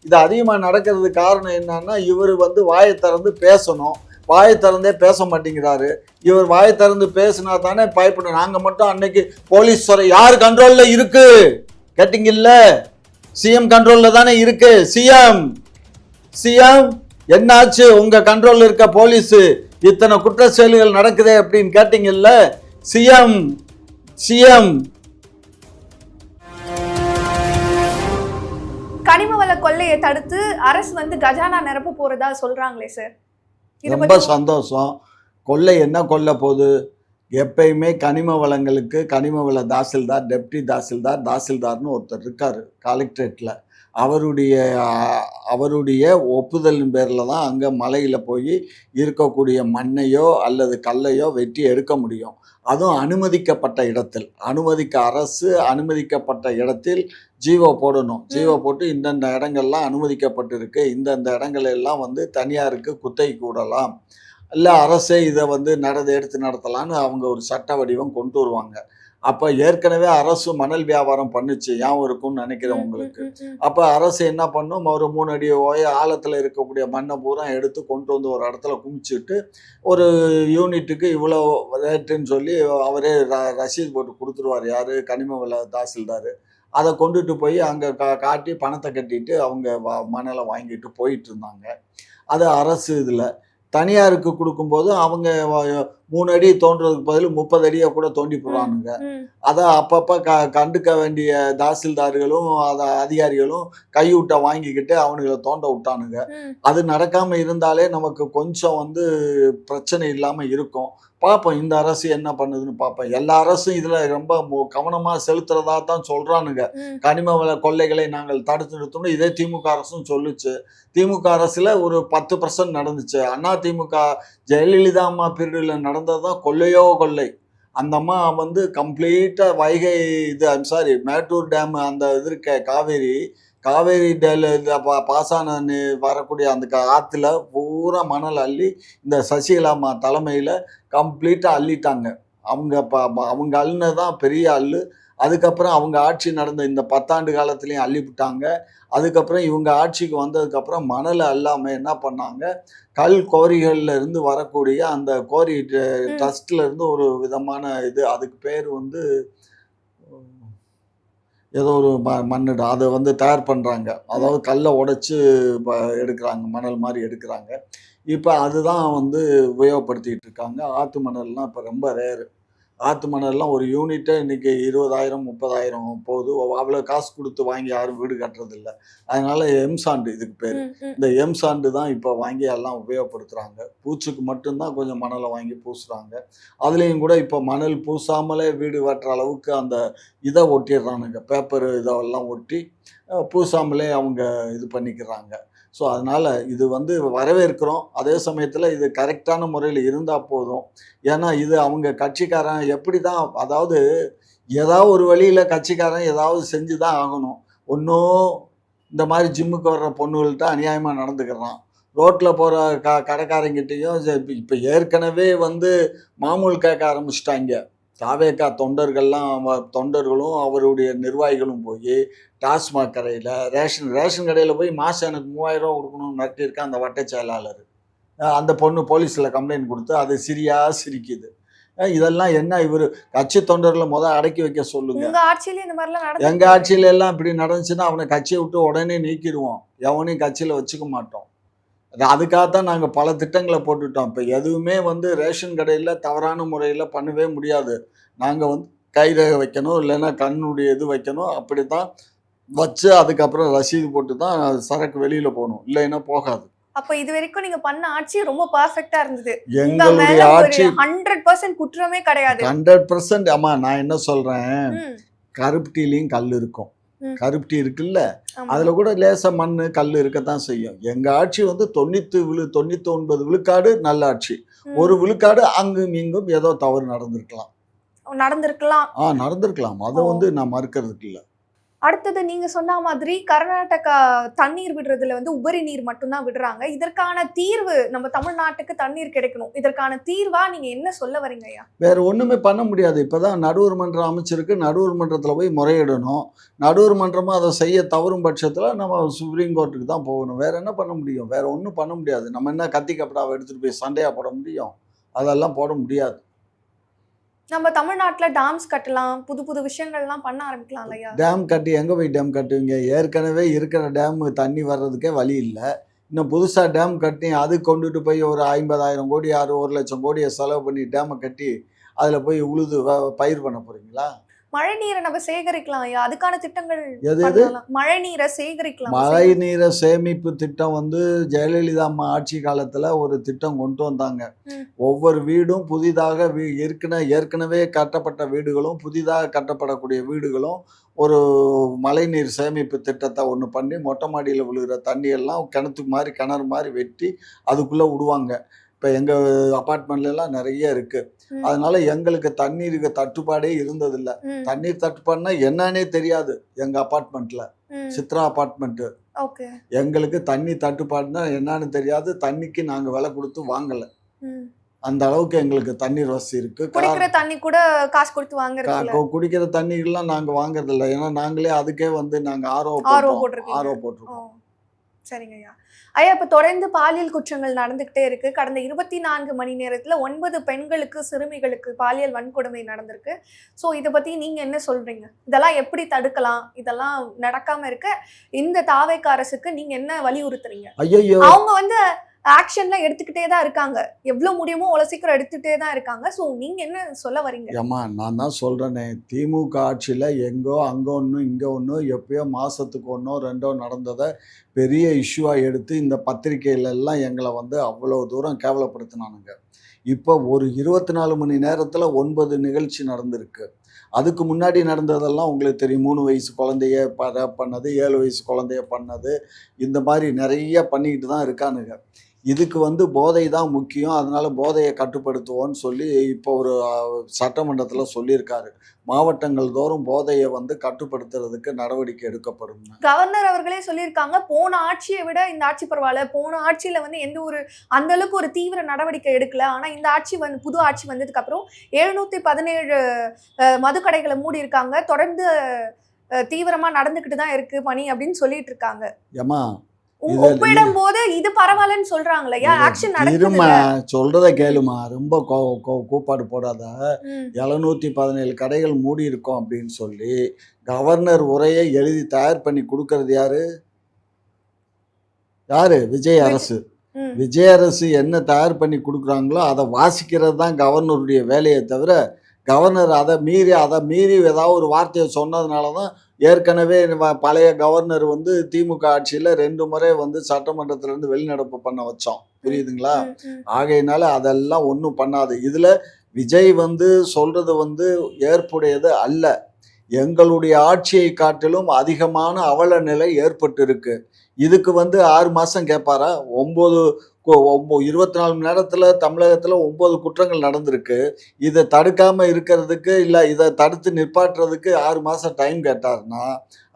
இது அதிகமாக நடக்கிறதுக்கு காரணம் என்னன்னா, இவர் வந்து வாயை திறந்து பேசணும், வாயை திறந்தே பேச மாட்டேங்கிறாரு. இவர் வாயை திறந்து பேசினா தானே பயப்படும். நாங்கள் மட்டும் அன்னைக்கு போலீஸ் துறை யார் கண்ட்ரோலில் இருக்கு கேட்டிங்கல்ல? சிஎம் கண்ட்ரோலில் தானே இருக்கு. சிஎம் என்னாச்சு உங்க கண்ட்ரோலில் இருக்க போலீஸ், இத்தனை குற்ற செயல்கள் நடக்குதே அப்படின்னு கேட்டீங்கல்ல? சிஎம் கனிம வள கொள்ளையை தடுத்து அரசு வந்து கஜானா நிரப்ப போறதா சொல்றாங்களே சார். ரொம்ப சந்தோஷம். கொள்ளை என்ன கொல்ல போகுது? எப்பயுமே கனிம வளங்களுக்கு கனிம வள தாசில்தார், டெப்டி தாசில்தார், தாசில்தார்னு ஒருத்தர் இருக்கார் கலெக்டரேட்டில். அவருடைய ஒப்புதலின் பேரில் தான் அங்கே மலையில் போய் இருக்கக்கூடிய மண்ணையோ அல்லது கல்லையோ வெட்டி எடுக்க முடியும். அதுவும் அனுமதிக்கப்பட்ட இடத்தில், அரசு அனுமதிக்கப்பட்ட இடத்தில் ஜீவோ போடணும். ஜீவோ போட்டு இந்தந்த இடங்கள்லாம் அனுமதிக்கப்பட்டிருக்கு, இந்தந்த இடங்கள் எல்லாம் வந்து தனியாருக்கு குத்தகைக்கு விடலாம், இல்லை அரசே இதை வந்து எடுத்து நடத்தலான்னு அவங்க ஒரு சட்ட வடிவம் கொண்டு வருவாங்க. அப்போ ஏற்கனவே அரசு மணல் வியாபாரம் பண்ணுச்சு, ஞாபகம் இருக்கும்னு நினைக்கிறேன் உங்களுக்கு. அப்போ அரசு என்ன பண்ணும், ஒரு 3 அடி ஆழத்தில் இருக்கக்கூடிய மண்ணை பூரா எடுத்து கொண்டு வந்து ஒரு இடத்துல குமிச்சுட்டு ஒரு யூனிட்டுக்கு இவ்வளோ ரேட்டுன்னு சொல்லி அவரே ரசீது போட்டு கொடுத்துருவார். யார்? கனிம வள தாசில்தார். அதை கொண்டுட்டு போய் அங்கே காட்டி பணத்தை கட்டிட்டு அவங்க மணலை வாங்கிட்டு போயிட்டு இருந்தாங்க. அது அரசு இதில். தனியாருக்கு கொடுக்கும்போது அவங்க 3 அடி தோன்றதுக்கு பதில் 30 அடியை கூட தோண்டி போடுறானுங்க. அதை அப்பப்போ கண்டுக்க வேண்டிய தாசில்தார்களும் அதிகாரிகளும் கைவிட்ட வாங்கிக்கிட்டு அவனுங்களை தோண்ட விட்டானுங்க. அது நடக்காமல் இருந்தாலே நமக்கு கொஞ்சம் வந்து பிரச்சனை இல்லாமல் இருக்கும். பார்ப்போம் இந்த அரசு என்ன பண்ணுதுன்னு பார்ப்போம். எல்லா அரசும் இதில் ரொம்ப கவனமாக செலுத்துறதா தான் சொல்கிறானுங்க. கனிம வள கொள்ளைகளை நாங்கள் தடுத்து நிறுத்தணும் இதே திமுக அரசும் சொல்லுச்சு. திமுக அரசில் ஒரு 10% நடந்துச்சு. அதிமுக ஜெயலலிதா அம்மா பீரியடில் நடந்தது தான் கொள்ளையோ கொள்ளை. அந்த அம்மா வந்து கம்ப்ளீட்டாக வைகை மேட்டூர் டேம் அந்த இது இருக்க காவேரி பாசான வரக்கூடிய அந்த ஆற்றுல பூரா மணல் அள்ளி இந்த சசிகலா அம்மா தலைமையில் கம்ப்ளீட்டாக அள்ளிட்டாங்க. அவங்க அள்ளினதான் பெரிய அள்ளு. அதுக்கப்புறம் அவங்க ஆட்சி நடந்த இந்த 10 ஆண்டு காலத்துலேயும் அள்ளிவிட்டாங்க. அதுக்கப்புறம் இவங்க ஆட்சிக்கு வந்ததுக்கப்புறம் மணலை அல்லாமல் என்ன பண்ணாங்க, கல் கோரிகளில் இருந்து வரக்கூடிய அந்த கோரி ட்ரஸ்ட்ல இருந்து ஒரு விதமான இது, அதுக்கு பேர் வந்து ஏதோ ஒரு மண்ணிட அதை வந்து தயார் பண்ணுறாங்க. அதாவது கல்லை உடைச்சி எடுக்கிறாங்க, மணல் மாதிரி எடுக்கிறாங்க. இப்போ அதுதான் வந்து உபயோகப்படுத்திகிட்டு இருக்காங்க. ஆற்று மணல்லாம் இப்போ ரொம்ப ரேரு. ஆற்று மணல்லாம் ஒரு யூனிட்டே இன்றைக்கி 20,000 30,000 போகுது. அவ்வளோ காசு கொடுத்து வாங்கி யாரும் வீடு கட்டுறதில்ல. அதனால் எம்சாண்டு இதுக்கு பேர். இந்த எம்சாண்டு தான் இப்போ வாங்கி எல்லாம் உபயோகப்படுத்துகிறாங்க. பூச்சுக்கு மட்டும்தான் கொஞ்சம் மணலை வாங்கி பூசுகிறாங்க. அதுலேயும் கூட இப்போ மணல் பூசாமலே வீடு கட்டுற அளவுக்கு அந்த இதை ஒட்டிடுறானுங்க, பேப்பர் இதெல்லாம் ஒட்டி பூசாமலே அவங்க இது பண்ணிக்கிறாங்க. ஸோ அதனால் இது வந்து வரவேற்கிறோம். அதே சமயத்தில் இது கரெக்டான முறையில் இருந்தால் போதும். ஏன்னா இது அவங்க கட்சிக்காரன் எப்படி தான், அதாவது ஏதாவது ஒரு வழியில் கட்சிக்காரன் ஏதாவது செஞ்சு தான் ஆகணும். ஒன்றும் இந்த மாதிரி ஜிம்முக்கு வர்ற பொண்ணுகள்கிட்ட அநியாயமாக நடந்துக்கிறான், ரோட்டில் போகிற கடைக்காரங்கிட்டையும். இப்போ ஏற்கனவே வந்து மாமூல் கேட்க ஆரம்பிச்சிட்டாங்க. தாவேகா தொண்டர்களும் அவருடைய நிர்வாகிகளும் போய் டாஸ்மாக் கடையில் ரேஷன் கடையில் போய் மாதம் எனக்கு 3000 ரூபா கொடுக்கணும்னு மிரட்டியிருக்கேன் அந்த வட்ட செயலாளர். அந்த பொண்ணு போலீஸில் கம்ப்ளைண்ட் கொடுத்து அது சிரிக்குது. இதெல்லாம் என்ன, இவர் கட்சி தொண்டர்களை அடக்கி வைக்க சொல்லுங்க. எங்கள் ஆட்சியில எல்லாம் இப்படி நடந்துச்சுன்னா அவனை கட்சியை விட்டு உடனே நீக்கிடுவோம். எவனையும் கட்சியில் வச்சுக்க மாட்டோம். அதுக்காகத்தான் நாங்கள் பல திட்டங்களை போட்டுட்டோம். இப்போ எதுவுமே வந்து ரேஷன் கடையில் தவறான முறையில் பண்ணவே முடியாது. நாங்கள் வந்து கைரேகை வைக்கணும், இல்லைன்னா கண்ணுடைய இது வைக்கணும். அப்படி தான் வச்சு அதுக்கப்புறம் ரசீது போட்டு தான் சரக்கு வெளியில் போகணும், இல்லைன்னா போகாது. அப்ப இது வரைக்கும் நீங்க பண்ண ஆட்சி ரொம்ப பெர்ஃபெக்ட்டா இருந்தது. எங்களுடைய ஆட்சி 100% குற்றமே கிடையாது. 100%. ஆமா, நான் என்ன சொல்றேன், கருப்பட்டிலையும் கல் இருக்கும். கருப்பட்டி இருக்குல்ல, அதுல கூட லேசா மண்ணு கல் இருக்கத்தான் செய்யும். எங்க ஆட்சி வந்து 99 விழுக்காடு நல்ல ஆட்சி. 1 விழுக்காடு அங்கும் இங்கும் ஏதோ தவறு நடந்திருக்கலாம். நடந்திருக்கலாம். அதை வந்து நான் மறுக்கிறதுக்கு இல்லை. அடுத்தது நீங்க சொன்ன மாதிரி கர்நாடகா தண்ணீர் விடுறதுல வந்து உபரி நீர் மட்டும்தான் விடுறாங்க. இதற்கான தீர்வு நம்ம தமிழ்நாட்டுக்கு தண்ணீர் கிடைக்கணும். இதற்கான தீர்வா நீங்க என்ன சொல்ல வரீங்க ஐயா? வேற ஒண்ணுமே பண்ண முடியாது. இப்பதான் நடுவர் மன்றம் அமைச்சிருக்கு. நடுவர் மன்றத்துல போய் முறையிடணும். நடுவர் மன்றமும் அத செய்ய தவறும் பட்சத்துல நம்ம சுப்ரீம் கோர்ட்டுக்கு தான் போகணும். வேற என்ன பண்ண முடியும்? வேற ஒண்ணும் பண்ண முடியாது. நம்ம என்ன கத்தி கப்படாவ எடுத்துட்டு போய் சண்டையா போட முடியும்? அதெல்லாம் போட முடியாது. நம்ம தமிழ்நாட்டுல டாம்ஸ் கட்டலாம். புது புது விஷயங்கள்லாம் பண்ண ஆரம்பிக்கலாம் இல்லையா? டேம் கட்டி எங்க போய் டேம் கட்டுவீங்க? ஏற்கனவே இருக்கிற டேம் தண்ணி வர்றதுக்கே வழி இல்ல. இன்னும் புதுசா டேம் கட்டி அதுக்கு கொண்டுட்டு போய் ஒரு 50,000 கோடி 1,00,000 கோடியை செலவு பண்ணி டேமை கட்டி அதுல போய் உழுது பயிர் பண்ண போறீங்களா? மழை நீரை நம்ம சேகரிக்கலாம் ஐயா. அதுக்கான திட்டங்கள் எது பண்ணலாம். மழை நீரை சேகரிக்கலாம். மழை நீரை சேமிப்பு திட்டம் வந்து ஜெயலலிதா அம்மா ஆட்சி காலத்துல ஒரு திட்டம் கொண்டு வந்தாங்க. ம். ஒவ்வொரு வீடும் புதிதாக ஏற்கனவே கட்டப்பட்ட வீடுகளும் புதிதாக கட்டப்படக்கூடிய வீடுகளும் ஒரு மழைநீர் சேமிப்பு திட்டத்தை ஒன்று பண்ணி மொட்டை மாடியில் விழுகிற தண்ணியெல்லாம் கிணறு மாதிரி வெட்டி அதுக்குள்ளே விடுவாங்க. இப்போ எங்கள் அப்பார்ட்மெண்ட்லாம் நிறைய இருக்குது. ம். அதனால எங்களுக்கு தண்ணீருக்கு தட்டுப்பாடே இருந்ததில்லை. ம். தண்ணீர் தட்டுப்பாடுனா என்னன்னே தெரியாது. எங்கள் அப்பார்ட்மெண்ட்டில் ம். Chitra apartment okay. எங்களுக்கு தண்ணி தட்டுப்பாடுனா என்னன்னு தெரியாது. தண்ணிக்கு நாங்கள் விலை கொடுத்து வாங்கலை. ம். அந்த அளவுக்கு எங்களுக்கு தண்ணீர் வசதி இருக்குது. குடிக்கிற தண்ணி கூட காசு கொடுத்து வாங்குறது குடிக்கிற தண்ணீர்லாம் நாங்கள் வாங்குறதில்ல. ஏன்னா நாங்களே அதுக்கே வந்து நாங்கள் ஆர்ஓ போட்டிருக்கீங்க. போட்டிருக்கோம். சரிங்க ஐயா. ஐயா, இப்ப தொடர்ந்து பாலியல் குற்றங்கள் நடந்துகிட்டே இருக்கு. கடந்த 24 மணி நேரத்துல 9 பெண்களுக்கு, சிறுமிகளுக்கு பாலியல் வன்கொடுமை நடந்திருக்கு. சோ இத பத்தி நீங்க என்ன சொல்றீங்க? இதெல்லாம் எப்படி தடுக்கலாம்? இதெல்லாம் நடக்காம இருக்க இந்த தாவேக அரசுக்கு நீங்க என்ன வலியுறுத்துறீங்க? ஐயோ, அவங்க வந்து ஆக்ஷன்லாம் எடுத்துக்கிட்டே தான் இருக்காங்க. எவ்வளவு முடியுமோ அவ்வளவு சீக்கிரம் எடுத்துட்டே தான் இருக்காங்க. சோ நீங்க என்ன சொல்ல வரீங்க? ஏம்மா நான் தான் சொல்றேனே, திமுக ஆட்சியில் எங்கோ அங்கே ஒன்று இங்கே ஒன்று எப்பயோ மாதத்துக்கு ஒன்றோ ரெண்டோ நடந்ததை பெரிய இஷ்யூவாக எடுத்து இந்த பத்திரிகையிலெல்லாம் எங்களை வந்து அவ்வளோ தூரம் கேவலப்படுத்தினானுங்க. இப்போ ஒரு 24 மணி நேரத்தில் 9 நிகழ்ச்சி நடந்திருக்கு. அதுக்கு முன்னாடி நடந்ததெல்லாம் உங்களுக்கு தெரியும். 3 வயசு குழந்தைய பண்ணது, 7 வயசு குழந்தைய பண்ணது, இந்த மாதிரி நிறைய பண்ணிக்கிட்டு தான் இருக்கானுங்க. இதுக்கு வந்து போதை தான் முக்கியம். அதனால போதையை கட்டுப்படுத்துவோன்னு சொல்லி இப்போ ஒரு சட்டமன்றத்தில் சொல்லியிருக்காரு. மாவட்டங்கள் தோறும் போதையை வந்து கட்டுப்படுத்துறதுக்கு நடவடிக்கை எடுக்கப்படும். கவர்னர் அவர்களே சொல்லியிருக்காங்க, போன ஆட்சியை விட இந்த ஆட்சி பரவாயில்ல. போன ஆட்சியில வந்து எந்த ஒரு அந்த அளவுக்கு ஒரு தீவிர நடவடிக்கை எடுக்கல. ஆனா இந்த ஆட்சி வந்து புது ஆட்சி வந்ததுக்கு அப்புறம் 717 மதுக்கடைகளை மூடி இருக்காங்க. தொடர்ந்து தீவிரமா நடந்துகிட்டு தான் இருக்கு பணி அப்படின்னு சொல்லிட்டு இருக்காங்க. ஏமா ஒப்பிடும் போது இது பரவாயில்லன்னு சொல்றாங்களையா? ஆக்ஷன் இருமா, நடக்குது. சொல்றத கேளுமா. ரொம்ப கூப்பாடு போடாத. 717 கடைகள் மூடி இருக்கோம் அப்படின்னு சொல்லி கவர்னர் உரையை எழுதி தயார் பண்ணி கொடுக்கறது யாரு? விஜய் அரசு. விஜய் அரசு என்ன தயார் பண்ணி கொடுக்குறாங்களோ அதை வாசிக்கிறது தான் கவர்னருடைய வேலையை தவிர, கவர்னர் அதை மீறி ஏதாவது ஒரு வார்த்தையை சொன்னதுனால தான் ஏற்கனவே பழைய கவர்னர் வந்து திமுக ஆட்சியில் 2 முறை வந்து சட்டமன்றத்திலேருந்து வெளிநடப்பு பண்ண வச்சோம். புரியுதுங்களா? ஆகையினால அதெல்லாம் ஒன்றும் பண்ணாது. இதில் விஜய் வந்து சொல்றது வந்து ஏற்புடையது அல்ல. எங்களுடைய ஆட்சியை காட்டிலும் அதிகமான அவல நிலை ஏற்பட்டு இருக்கு. இதுக்கு வந்து 6 மாதம் கேட்பாரா? 24 மணி நேரத்தில் தமிழகத்தில் 9 குற்றங்கள் நடந்திருக்கு. இதை தடுக்காம இருக்கிறதுக்கு இல்லை இதை தடுத்து நிப்பாட்டுறதுக்கு 6 மாதம் டைம் கேட்டாருன்னா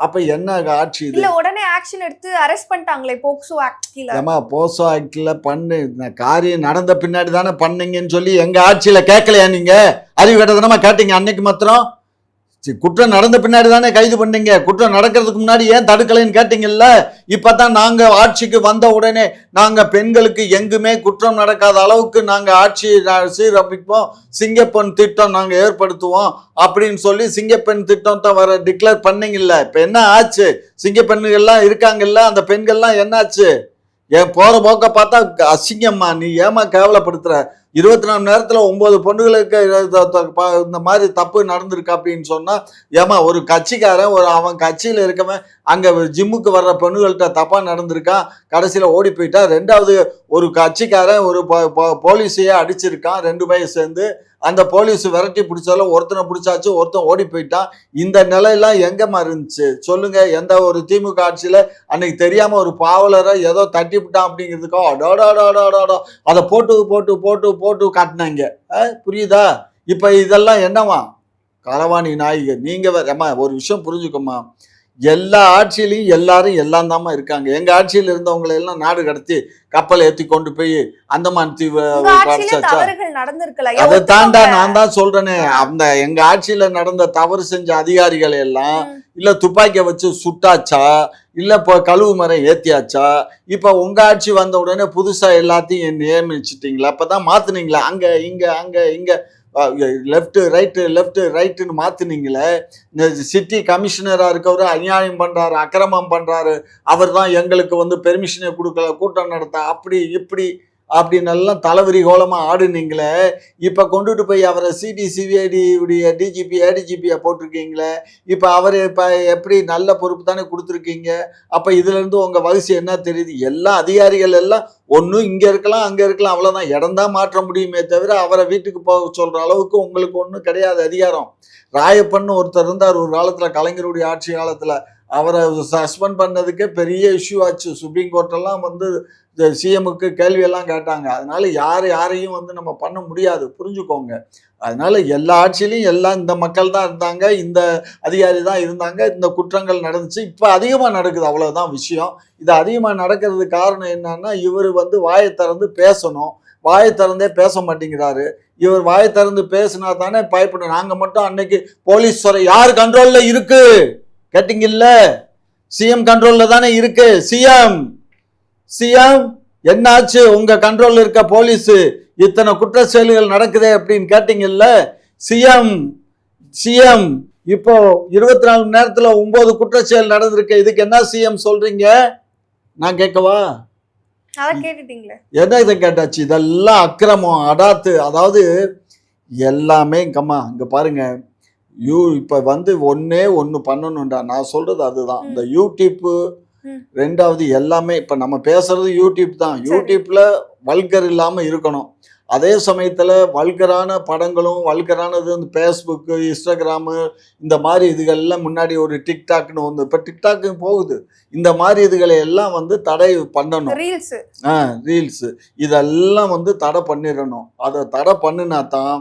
அப்ப என்ன ஆட்சி இது? இல்ல உடனே ஆக்ஷன் எடுத்து அரெஸ்ட் பண்ணிட்டாங்களே போக்சோ ஆக்ட் கீழ. ஏமா போக்சோ ஆக்ட்ல காரியம் நடந்த பின்னாடி தானே பண்ணீங்கன்னு சொல்லி எங்க ஆட்சியில கேட்கலையா? நீங்க அறிவு கட்டதனமா கேட்டீங்க அன்னைக்கு மாத்திரம். குற்றம் நடந்த பின்னாடி தானே கைது பண்ணீங்க. குற்றம் நடக்கிறதுக்கு முன்னாடி ஏன் தடுக்கலைன்னு கேட்டீங்கல்ல. இப்பதான் நாங்க ஆட்சிக்கு வந்த உடனே நாங்க பெண்களுக்கு எங்குமே குற்றம் நடக்காத அளவுக்கு நாங்க ஆட்சி சீரமைப்போம், சிங்கப்பெண் திட்டம் நாங்க ஏற்படுத்துவோம் அப்படின்னு சொல்லி சிங்கப்பெண் திட்டத்தை வர டிக்ளேர் பண்ணீங்கல்ல. இப்ப என்ன ஆச்சு? சிங்கப்பெண்ணுகள்லாம் இருக்காங்கல்ல, அந்த பெண்கள்லாம் என்னாச்சு? ஏன் போற போக்க பார்த்தா அசிங்கம்மா. நீ ஏமா கேவலப்படுத்துற? 24 மணி நேரத்தில் 9 பொண்ணுகளுக்கு இந்த மாதிரி தப்பு நடந்திருக்கு அப்படின்னு சொன்னா, ஏமா ஒரு கட்சிக்காரன் அவன் கட்சியில் இருக்கவன் அங்கே ஜிம்முக்கு வர்ற பெண்ணுகள்கிட்ட தப்பா நடந்திருக்கான், கடைசியில் ஓடி போயிட்டா. 2வது ஒரு கட்சிக்காரன் ஒரு போலீஸையே அடிச்சிருக்கான், 2 பேர் சேர்ந்து. அந்த போலீஸ் விரட்டி பிடிச்சாலும் ஒருத்தனை பிடிச்சாச்சு, ஒருத்தன் ஓடி போயிட்டான். இந்த நிலையெல்லாம் எங்கம்மா இருந்துச்சு சொல்லுங்க? எந்த ஒரு திமுக ஆட்சியில் அன்னைக்கு தெரியாம ஒரு பாவலரை ஏதோ தட்டிவிட்டான் அப்படிங்கிறதுக்கோ அடோடோடோடோடோ அதை போட்டு போட்டு போட்டு போட்டு காட்டினாங்க. புரியுதா? இப்ப இதெல்லாம் என்னவா? களவாணி நாய்கள். நீங்க ஒரு விஷயம் புரிஞ்சுக்கோமா, எல்லா ஆட்சியிலையும் எல்லாரும் எல்லாம் தாமா இருக்காங்க. எங்க ஆட்சியில் இருந்தவங்களை எல்லாம் நாடு கடத்தி கப்பல் ஏத்தி கொண்டு போய் அந்தமான் தீவு உங்க ஆட்சியில அடைச்சாச்சா? தவறுகள் நடந்திருக்கல. அதை தாண்டா ஒத்துக்கோங்க. நான் தான் சொல்றேனே, அந்த எங்க ஆட்சியில நடந்த தவறு செஞ்ச அதிகாரிகள் எல்லாம் ம். இல்ல துப்பாக்கியை வச்சு சுட்டாச்சா, இல்ல இப்போ கழுவு மரம் ஏத்தியாச்சா? இப்ப உங்க ஆட்சி வந்த உடனே புதுசா எல்லாத்தையும் நியமிச்சிட்டீங்களா? அப்பதான் மாத்துனீங்களா? அங்க இங்க அங்க இங்க லெஃப்ட் ரைட்டுன்னு மாத்துனீங்களே. இந்த சிட்டி கமிஷனரா இருக்கவரு அநியாயம் பண்றாரு, அக்கிரமம் பண்றாரு, அவர் தான் எங்களுக்கு வந்து பெர்மிஷனே கொடுக்கல, கூட்டம் நடத்த, அப்படி இப்படி அப்படின்னு எல்லாம் தலைவிரி கோலமா ஆடுனீங்களே. இப்ப கொண்டுட்டு போய் அவரை சிடி சிபிஐடி உடைய டிஜிபி ஏடிஜிபியா போட்டிருக்கீங்களே. இப்ப அவரு இப்ப எப்படி நல்ல பொறுப்பு தானே கொடுத்துருக்கீங்க. அப்ப இதுல இருந்து உங்க வயசு என்ன தெரியுது? எல்லா அதிகாரிகள் எல்லாம் ஒன்றும் இங்க இருக்கலாம் அங்க இருக்கலாம், அவ்வளவுதான். இடம் தான் மாற்ற முடியுமே தவிர அவரை வீட்டுக்கு போக சொல்ற அளவுக்கு உங்களுக்கு ஒன்றும் கிடையாது அதிகாரம். ராயப்பன்னு ஒருத்தர் இருந்தார் ஒரு காலத்துல, கலைஞருடைய ஆட்சி காலத்துல. அவரை சஸ்பெண்ட் பண்ணதுக்கே பெரிய இஷ்யூ ஆச்சு. சுப்ரீம் கோர்ட் எல்லாம் வந்து சிஎம்முக்கு கேள்வி எல்லாம் கேட்டாங்க. அதனால யாரையும் வந்து நம்ம பண்ண முடியாது, புரிஞ்சுக்கோங்க. அதனால எல்லா ஆட்சியிலையும் எல்லாம் இந்த மக்கள் தான் இருந்தாங்க, இந்த அதிகாரி தான் இருந்தாங்க, இந்த குற்றங்கள் நடந்துச்சு. இப்ப அதிகமா நடக்குது, அவ்வளவுதான் விஷயம். இது அதிகமா நடக்கிறதுக்கு காரணம் என்னன்னா, இவர் வந்து வாயை திறந்து பேசணும். வாயை திறந்தே பேச மாட்டேங்கிறாரு. இவர் வாயை திறந்து பேசினா தானே பயப்படும். நாங்க மட்டும் அன்னைக்கு போலீஸ் துறை யார் கண்ட்ரோல்ல இருக்கு கேட்டீங்கல்ல? சிஎம் கண்ட்ரோல்ல தானே இருக்கு. சிஎம் என்னாச்சு? உங்க கண்ட்ரோல்ல இருக்க போலீஸ் இத்தனை குற்ற செயல்கள் நடக்குதே அப்படின்னு கேட்டீங்கல்ல? சிஎம் இப்போ 24 மணி நேரத்துல 9 குற்ற செயல் நடந்திருக்கு. இதுக்கு என்ன சிஎம் சொல்றீங்க? நான் கேட்கவா? அதான் கேட்டுட்டீங்களே. என்ன இதை கேட்டாச்சு? இதெல்லாம் அக்கிரமம் அடாத்து. அதாவது எல்லாமே இங்க பாருங்க. இப்ப வந்து ஒண்ணு பண்ணணும்டா. நான் சொல்றது அதுதான். இந்த யூடியூப், ரெண்டாவது எல்லாமே இப்ப நம்ம பேசுறது யூடியூப் தான். யூடியூப்ல வல்கர் இல்லாம இருக்கணும். அதே சமயத்துல வல்கரான படங்களும் வல்கரானது வந்து ஃபேஸ்புக், இன்ஸ்டாகிராமு, இந்த மாதிரி இதுகள்லாம் முன்னாடி ஒரு டிக்டாக்னு வந்து இப்ப டிக்டாக் போகுது. இந்த மாதிரி இதுகளை எல்லாம் வந்து தடை பண்ணணும். ரீல்ஸ் இதெல்லாம் வந்து தடை பண்ணிடணும். அதை தடை பண்ணினா தான்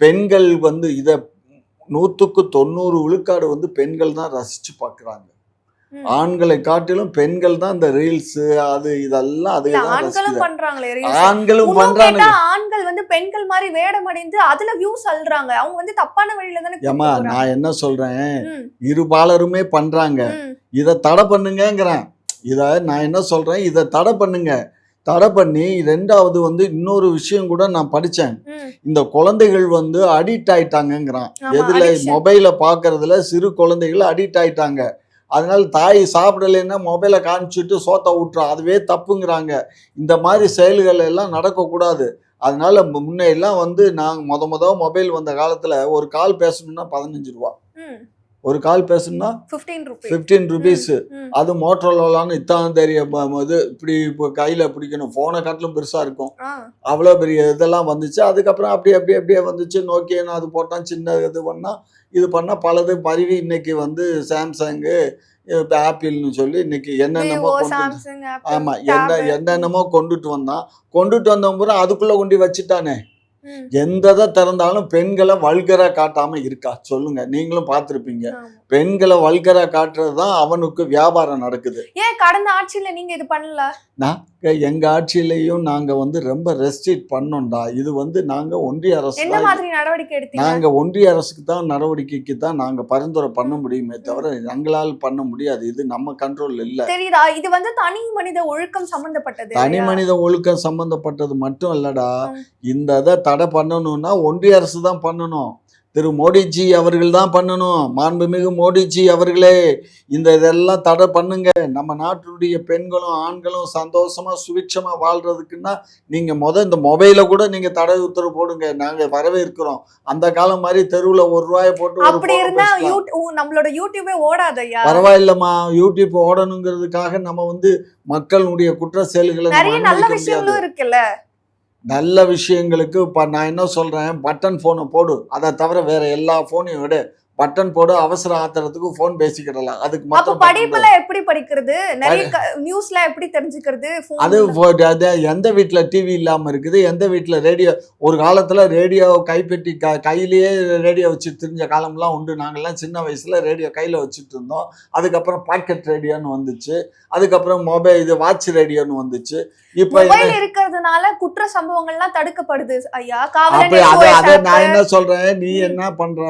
பெண்கள் வந்து இதை 100க்கு 90 விழுக்காடு வந்து பெண்கள் தான் ரசிச்சு பார்க்குறாங்க. ஆண்களை காட்டிலும் பெண்கள் தான் இந்த ரீல்ஸ் அது இதெல்லாம் ஆண்களும் பண்றாங்களே. ஆண்கள் வந்து பெண்கள் மாதிரி வேடம் அடைந்து அதுல வியூஸ் அள்ளுறாங்க. அவங்க வந்து தப்பான வழியில தானே. ஏமா நான் என்ன சொல்றேன், இருபாலருமே பண்றாங்க. இதை தடை பண்ணுங்கிறேன். இதை நான் என்ன சொல்றேன், இதை தடை பண்ணுங்க. தடை பண்ணி ரெண்டாவது வந்து இன்னொரு விஷயம் கூட நான் படிச்சேன். இந்த குழந்தைகள் வந்து அடிக்ட் ஆயிட்டாங்கிறான். எதுல? மொபைல பாக்குறதுல சிறு குழந்தைகள் அடிக்ட் ஆயிட்டாங்க. அதனால தாய் சாப்பிடலைன்னா மொபைலை காமிச்சிட்டு சோத்தை விட்டுறோம், அதுவே தப்புங்கிறாங்க. இந்த மாதிரி செயல்கள் எல்லாம் நடக்கக்கூடாது. அதனால முன்னையெல்லாம் வந்து நாங்கள் முத மொபைல் வந்த காலத்துல ஒரு கால் பேசணும்னா 15 ரூபா, ஒரு கால் பேசணும்னா 15 ருபீஸ். அது மோட்டரோலான்னு இத்தான் தெரியும். இது இப்படி இப்போ கையில பிடிக்கணும், போனை காட்டிலும் பெருசா இருக்கும். அவ்வளோ பெரிய இதெல்லாம் வந்துச்சு. அதுக்கப்புறம் அப்படியே வந்துச்சு. நோக்கியா அது போட்டான், சின்ன இது பண்ணா இது பண்ணா பலது பருவி இன்னைக்கு வந்து சாம்சங்கு, ஆப்பிள்னு சொல்லி இன்னைக்கு என்னென்னமோ ஆமா என்னென்னமோ கொண்டுட்டு வந்தவன் பூரா அதுக்குள்ள கொண்டு வச்சுட்டானே. எந்ததை திறந்தாலும் பெண்களை வல்கரா காட்டாம இருக்கா சொல்லுங்க? நீங்களும் பார்த்திருப்பீங்க. பெண்களை வல்கரா காட்டுறதுதான் அவனுக்கு வியாபாரம் நடக்குது. ஏன் கடந்த ஆட்சியில நீங்க இது பண்ணல? எங்க ஆட்சியிலையும் நாங்க வந்து ரொம்ப ரெஸ்ட்ரிக்ட் பண்ணோம்டா. இது வந்து நாங்க ஒன்றிய அரசு என்ன மாதிரி நடவடிக்கை எடுத்தீங்க? நாங்க ஒன்றிய அரசுக்கு தான் நடவடிக்கைக்கு தான் நாங்க பரிந்துரை பண்ண முடியுமே தவிர எங்களால் பண்ண முடியாது. இது நம்ம கண்ட்ரோல் இல்ல. தெரியுதா? இது வந்து தனி மனித ஒழுக்கம் சம்பந்தப்பட்டது. தனி மனித ஒழுக்கம் சம்பந்தப்பட்டது மட்டும் இல்லடா. இந்த இதை தடை பண்ணணும்னா ஒன்றிய அரசு தான் பண்ணணும். திரு மோடிஜி அவர்கள் தான் பண்ணணும். மாண்புமிகு மோடிஜி அவர்களே இந்த இதெல்லாம் தடை பண்ணுங்க. நம்ம நாட்டினுடைய பெண்களும் ஆண்களும் சந்தோஷமா சுபிட்சமா வாழ்றதுக்குன்னா நீங்க இந்த மொபைல கூட நீங்க தடை உத்தரவு போடுங்க, நாங்க வரவேற்கிறோம். அந்த காலம் மாதிரி தெருவுல ₹1 போட்டு அப்படி இருந்தா நம்மளோட யூடியூபே ஓடாதையா? பரவாயில்லம்மா, யூடியூப் ஓடணுங்கிறதுக்காக நம்ம வந்து மக்களுடைய குற்ற செயல்களை நிறைய நல்ல விஷயங்களும் இருக்குல்ல. நல்ல விஷயங்களுக்கு இப்போ நான் என்ன சொல்கிறேன், பட்டன் ஃபோனை போடு. அதை தவிர வேறு எல்லா ஃபோனையும் விட பட்டன் போடு, அவசர ஆத்திரத்துக்கு ஃபோன் பேசிக்கிடலாம். அதுக்கு அப்ப மாத்திரம் பட்டன் போடு. படிப்புலாம் எப்படி படிக்கிறது? நிறைய நியூஸ்லாம் எப்படி தெரிஞ்சுக்கிறது? அது ஃபோன்ல. அது எந்த வீட்ல டிவி இல்லாம இருக்குது, எந்த வீட்ல ரேடியோ. ஒரு காலத்துல ரேடியோ கைப்பெட்டி கையிலேயே ரேடியோ வச்சுட்டு திரிஞ்ச காலம்லாம் உண்டு. நாங்கெல்லாம் சின்ன வயசுல ரேடியோ கையில வச்சுட்டு இருந்தோம். அதுக்கப்புறம் பாக்கெட் ரேடியோன்னு வந்துச்சு. அதுக்கப்புறம் இது வாட்ச் ரேடியோன்னு வந்துச்சு. இப்ப மொபைல் இருக்கிறதுனால குற்ற சம்பவங்கள்லாம் தடுக்கப்படுது ஐயா. அப்ப காவலன் அத SOS அத ஆப். நான் என்ன சொல்றேன், நீ ம். என்ன பண்ற,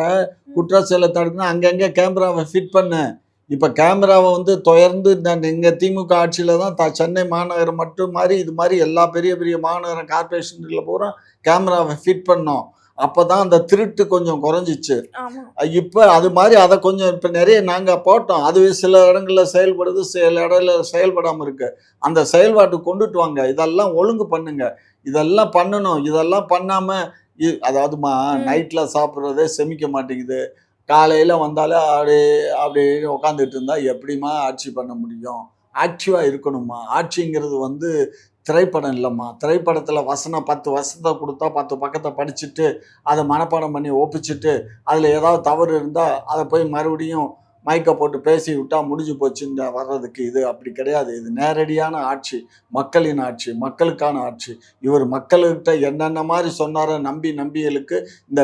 குற்ற செயலை தடுக்கணும் அங்கங்க கேமராவை ஃபிட் பண்ணு. இப்ப கேமராவை வந்து தொடர்ந்து எங்க திமுக ஆட்சியில தான் சென்னை மாநகரம் மட்டும் மாதிரி இது மாதிரி எல்லா பெரிய பெரிய மாநகரம் கார்பரேஷன்ல பூரா கேமராவை ஃபிட் பண்ணோம். அப்பதான் அந்த திருட்டு கொஞ்சம் குறைஞ்சிச்சு. ஆமா. இப்ப அது மாதிரி அதை கொஞ்சம் இப்ப நிறைய நாங்க போட்டோம். அது சில இடங்கள்ல செயல்படுது, சில இடத்துல செயல்படாம இருக்கு. அந்த செயல்பாட்டுக்கு கொண்டுட்டு வாங்க. இதெல்லாம் ஒழுங்கு பண்ணுங்க. இதெல்லாம் பண்ணணும். இதெல்லாம் பண்ணாம அதாவதுமா ம். நைட்ல சாப்பிட்றதே செமிக்க மாட்டேங்குது. காலையில வந்தாலே அப்படியே அப்படியே உட்காந்துட்டு இருந்தா எப்படிம்மா ஆட்சி பண்ண முடியும்? ஆக்டிவா இருக்கணுமா? ஆட்சிங்கிறது வந்து திரைப்படம் இல்லைம்மா. திரைப்படத்தில் வசனம் 10 வசனத்தை கொடுத்தா 10 பக்கத்தை படிச்சுட்டு அதை மனப்பாடம் பண்ணி ஒப்பிச்சுட்டு அதில் ஏதாவது தவறு இருந்தால் அதை போய் மறுபடியும் மைக்கை போட்டு பேசி விட்டா முடிஞ்சு போச்சுன்னு வர்றதுக்கு இது அப்படி கிடையாது. இது நேரடியான ஆட்சி, மக்களின் ஆட்சி, மக்களுக்கான ஆட்சி. இவர் மக்கள்கிட்ட என்னென்ன மாதிரி சொன்னாரோ நம்பிகளுக்கு இந்த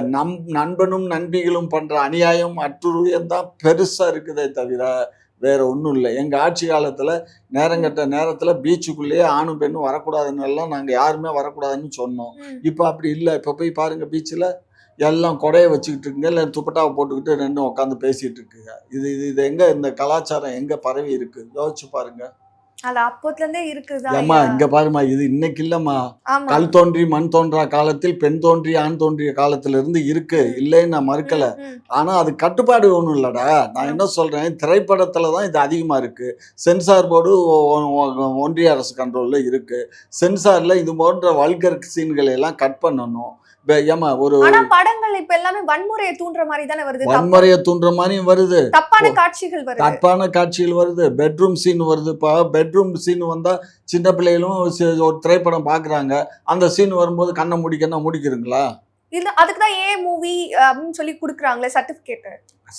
நண்பனும் நண்பிகளும் பண்ற அநியாயம் அட்டுழியம் தான் பெருசா இருக்குதே தவிர வேற ஒன்றும் இல்லை. எங்க ஆட்சி காலத்துல நேரங்கட்ட நேரத்துல பீச்சுக்குள்ளேயே ஆணும் பெண்ணும் வரக்கூடாதுன்னு எல்லாம் நாங்க யாருமே வரக்கூடாதுன்னு சொன்னோம். ம். இப்போ அப்படி இல்லை. இப்போ போய் பாருங்க, பீச்சில் எல்லாம் கொடையை வச்சுக்கிட்டு இருக்குங்க, இல்லை துப்பட்டாவை போட்டுக்கிட்டு ரெண்டும் உட்காந்து பேசிட்டு இருக்குங்க. இது இது இது எங்க இந்த கலாச்சாரம் எங்க பரவி இருக்கு? யோசிச்சு பாருங்க. அது அப்போத்துல இருந்தே இருக்குதா ஏம்மா ஐயா? இங்க பாருமா, இது இன்னைக்கு இல்லம்மா. ஆமா. கல் தோன்றி மண் தோன்றா காலத்தில் பெண் தோன்றி ஆண் தோன்றிய காலத்துல இருந்து இருக்கு. ம். இல்லைன்னு நான் மறுக்கல. ம். ம். ஆனா அது கட்டுப்பாடு ஒண்ணும் இல்லடா. நான் என்ன சொல்றேன், திரைப்படத்துல தான் இது அதிகமா இருக்கு. சென்சார் போர்டு ஒன்றிய அரசு கண்ட்ரோல்ல இருக்கு. சென்சார்ல இது போன்ற வல்கர் சீன்களை எல்லாம் கட் பண்ணணும். ஏமா ஒரு ஆனா படங்கள் இப்ப எல்லாமே வன்முறையை தூண்டுற மாதிரி தானே வருது. வன்முறையை தூண்டுற மாதிரியும் வருது, தப்பான காட்சிகள் வருது. தப்பான காட்சிகள் வருது, பெட்ரூம் சீன் வருது. இப்போ பெட்ரூம் சீன் வந்தா சின்ன பிள்ளைகளும் ஒரு திரைப்படம் பாக்குறாங்க. அந்த சீன் வரும்போது கண்ணை முடிக்கன்னா முடிக்கிறீங்களா? இல்ல அதுக்குதான் மூவி அப்படின்னு சொல்லி குடுக்குறாங்களே சர்டிபிகேட்.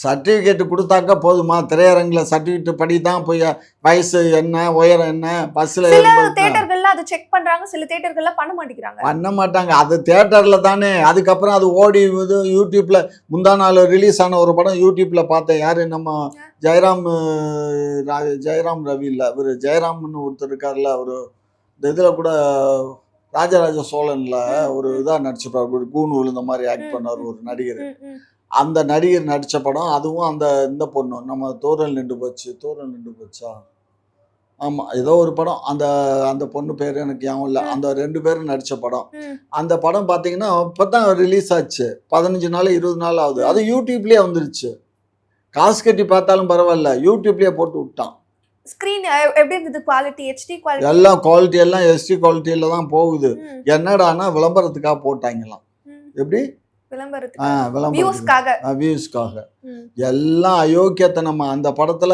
சர்டிஃபிகேட் கொடுத்தாக்கா போதுமா? திரையரங்கில் சர்டிஃபிகேட் படி தான் போய் வயசு என்ன, உயரம் என்ன, பஸ்ஸில் சில தியேட்டர்கள்ல அதை செக் பண்றாங்க, சில தியேட்டர்கள்ல பண்ண மாட்டேங்கிறாங்க. பண்ண மாட்டாங்க. அது தியேட்டரில் தானே. அதுக்கப்புறம் அது ஓடி இது யூடியூப்பில் முந்தா நாள் ரிலீஸ் ஆன ஒரு படம் யூடியூப்பில் பார்த்தேன். யார் நம்ம ஜெயராம் ரவி இல்லை, இவர் ஜெயராம்னு ஒருத்தர் இருக்கார்ல, அவர் இந்த இதில் கூட ராஜராஜ சோழன்ல ஒரு இதாக நடிச்சிருப்பார், ஒரு கூணு விழுந்த மாதிரி ஆக்ட் பண்ணார் ஒரு நடிகர். அந்த நடிகர் நடித்த படம். அதுவும் அந்த இந்த பொண்ணு நம்ம தூரல் நின்று போச்சா, ஆமாம் ஏதோ ஒரு படம். அந்த அந்த பொண்ணு பேர் எனக்கு ஞாபகம் இல்லை. அந்த 2 பேரும் நடித்த படம். அந்த படம் பார்த்தீங்கன்னா இப்போ தான் ரிலீஸ் ஆச்சு. 15 நாள் 20 நாள் ஆகுது. அது யூடியூப்லேயே வந்துருச்சு. காசு கட்டி பார்த்தாலும் பரவாயில்ல, யூடியூப்லேயே போட்டு விட்டான். ஸ்கிரீன் எப்படி இருந்தது? குவாலிட்டி HD குவாலிட்டி எல்லாம் குவாலிட்டி எல்லாம் SD குவாலிட்டியில தான் போகுது. என்னடானா விளம்பரத்துக்காக போட்டாங்களாம். எப்படி? வியூஸ்க்காக. எல்லாம் அயோக்கியத்தனமா அந்த படத்துல.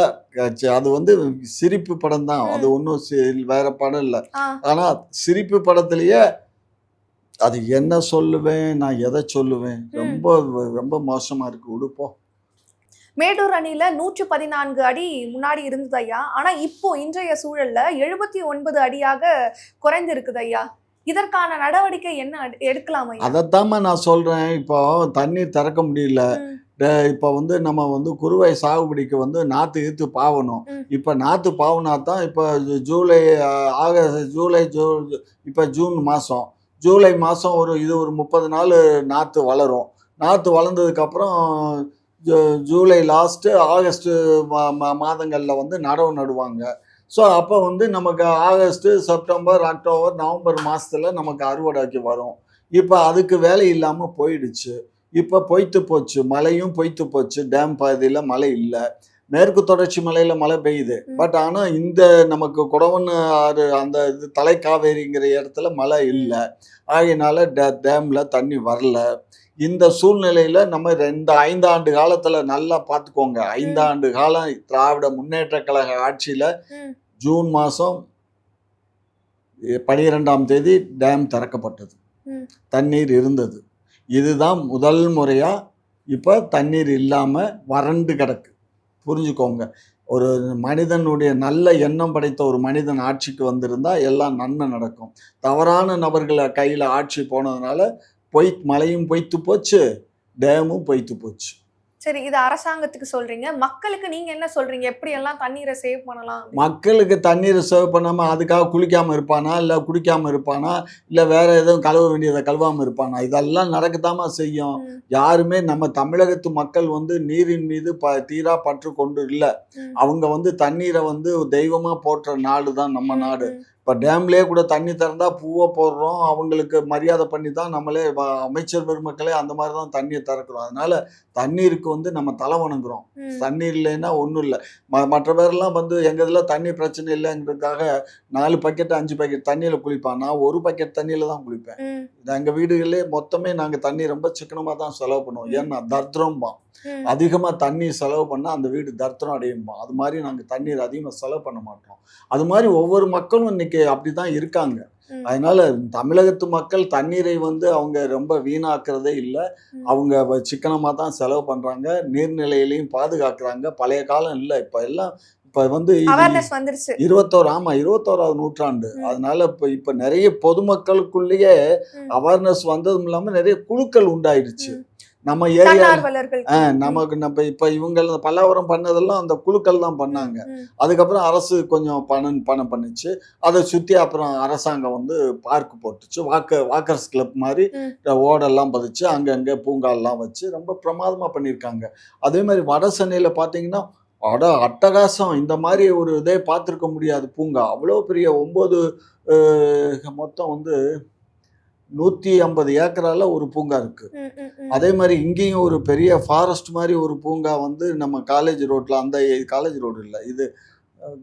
அது வந்து சிரிப்பு படம் தான். அது ஒன்றும் வேற படம் இல்லை. ஆனா சிரிப்பு படத்திலேயே அது என்ன சொல்லுவேன், நான் எதை சொல்லுவேன், ரொம்ப ரொம்ப மோசமா இருக்கு. உடுப்போம். மேட்டூர் அணியில 114 அடி முன்னாடி இருந்தது ஐயா. ஆனா இப்போ இன்றைய சூழல்ல 79 அடியாக குறைந்து இருக்குது ஐயா. இதற்கான நடவடிக்கை என்ன எடுக்கலாம் ஐயா? அதைத்தாம்மா நான் சொல்றேன். இப்போ தண்ணீர் திறக்க முடியல. இப்போ வந்து நம்ம வந்து குறுவை சாகுபடிக்கு வந்து நாற்று ஈர்த்து பாவணும். இப்போ நாற்று பாவனா தான் இப்போ ஜூலை இப்போ ஜூன் மாதம், ஜூலை மாதம் ஒரு 30 நாள் நாற்று வளரும். நாற்று வளர்ந்ததுக்கப்புறம் ஜூலை லாஸ்ட்டு ஆகஸ்ட்டு மாதங்களில் வந்து நடவு நடுவாங்க. ஸோ அப்போ வந்து நமக்கு ஆகஸ்ட்டு, செப்டம்பர், அக்டோபர், நவம்பர் மாதத்தில் நமக்கு அறுவடைக்கு வரும். இப்போ அதுக்கு வேலை இல்லாமல் போயிடுச்சு. இப்போ பொய்த்து போச்சு, மழையும் பொய்த்து போச்சு. டேம் பகுதியில் மழை இல்லை. மேற்கு தொடர்ச்சி மலையில் மழை பெய்யுது. பட் ஆனால் இந்த நமக்கு குடவன் ஆறு அந்த இது தலைக்காவேரிங்கிற இடத்துல மழை இல்லை. ஆகையினால டேமில் தண்ணி வரல. இந்த சூழ்நிலையில் நம்ம 5 ஆண்டு காலத்தில் நல்லா பார்த்துக்கோங்க. 5 ஆண்டு காலம் திராவிட முன்னேற்ற கழக ஆட்சியில் ஜூன் மாதம் 12ஆம் தேதி டேம் திறக்கப்பட்டது. தண்ணீர் இருந்தது. இதுதான் முதல் முறையாக இப்போ தண்ணீர் இல்லாமல் வறண்டு கிடக்கு. புரிஞ்சுக்கோங்க. ஒரு மனிதனுடைய நல்ல எண்ணம் படைத்த ஒரு மனிதன் ஆட்சிக்கு வந்திருந்தா எல்லாம் நன்மை நடக்கும். தவறான நபர்கள கையில ஆட்சி போனதுனால மழையும் பொய்த்து போச்சு, டேமும் பொய்த்து போச்சு. சரி, இது அரசாங்கத்துக்கு சொல்றீங்க. மக்களுக்கு நீங்க என்ன சொல்றீங்க? எப்படியெல்லாம் தண்ணீரை சேவ் பண்ணலாம் அப்படின்னு? மக்களுக்கு தண்ணீர சேவ் பண்ணாம அதுக்காக குளிக்காம இருப்பானா? இல்ல குடிக்காம இருப்பானா? இல்ல வேற எதுவும் கழுவ வேண்டியத கழுவாம இருப்பானா? இதெல்லாம் நடக்கத்தாம்மா செய்யும். ம், யாருமே நம்ம தமிழகத்து மக்கள் வந்து நீரின் மீது தீரா பற்று கொண்டு இல்ல. ம், அவங்க வந்து தண்ணீர வந்து தெய்வமா போற்ற நாடு தான் நம்ம ம், நாடு. ம், இப்ப டேம்லயே கூட தண்ணி திறந்தா பூவ போடுறோம். அவங்களுக்கு மரியாதை பண்ணி தான் நம்மளே அமைச்சர் பெருமக்களே அந்த மாரி தான் தண்ணீய திறக்கிறோம். அதனால தண்ணீருக்கு வந்து நம்ம தலை வணங்குறோம். ம், தண்ணீர் இல்லைன்னா ஒண்ணும் இல்ல. மற்ற பேர்லாம் வந்து எங்க இதுல தண்ணி பிரச்சனை இல்லைங்கிறதுக்காக 4 பக்கெட் 5 பக்கெட் தண்ணியில குளிப்பான். நான் 1 பக்கெட் தண்ணியில தான் குளிப்பேன். ம், எங்க வீடுகள்லயே மொத்தமே நாங்க தண்ணி ரொம்ப சிக்கனமா தான் செலவு பண்ணுவோம். ம், ஏன்னா தர்த்திரம்பான். ம், அதிகமா தண்ணி செலவு பண்ணா அந்த வீடு தர்த்திரம் அடையும்பான். அது மாரி நாங்க தண்ணீர் அதிகமா செலவு பண்ண மாட்டோம். அது மாரி ஒவ்வொரு மக்களும் இன்னைக்கு அப்படிதான் இருக்காங்க. ம், அதனால தமிழகத்து மக்கள் தண்ணீரை வந்து அவங்க ரொம்ப வீணாக்குறதே இல்ல. ம். அவங்க சிக்கனமா தான் செலவு பண்றாங்க. நீர்நிலைகளையும் பாதுகாக்கிறாங்க. பழைய காலம் இல்ல. இப்ப வந்து இது அவேர்னஸ் வந்துருச்சு. 21வது நூற்றாண்டு. ம், அதனால இப்ப நெறைய பொதுமக்களுக்குள்ளேயே ம், அவேர்னஸ் வந்ததும் இல்லாம நெறைய குழுக்கள் உண்டாயிருச்சு. ம். நம்ம ஏரியா தன்னார்வலர்கள் குழு. ம், நமக்கு இப்ப இவங்க பல்லாவரம் பண்ணதெல்லாம் அந்த குழுக்கள் தான் ம், பண்ணாங்க. ம், அதுக்கப்புறம் அரசு கொஞ்சம் பணம் பண்ணுச்சு. அத சுத்தி அப்புறம் அரசாங்கம் வந்து பார்க் போட்டுச்சு. வாக்கர்ஸ் கிளப் மாரி ம், ஓடெல்லாம் பதிச்சு, அங்கங்க பூங்காலாம் வச்சு ரொம்ப பிரமாதமா பண்ணியிருக்காங்க. அதே மாரி வட சென்னையில பார்த்தீங்கன்னா, அட்டகாசம்! இந்த மாரி ஒரு இதே பார்த்திருக்க முடியாது பூங்கா. அவ்வளோ பெரிய 9 மொத்தம் வந்து 150 ஏக்கரால ஒரு பூங்கா இருக்கு. ம், ம், ம், அதே மாரி இங்கேயும் ஒரு பெரிய ஃபாரஸ்ட் மாரி ஒரு பூங்கா வந்து நம்ம காலேஜ் ரோட்ல காலேஜ் ரோடு இல்ல. இது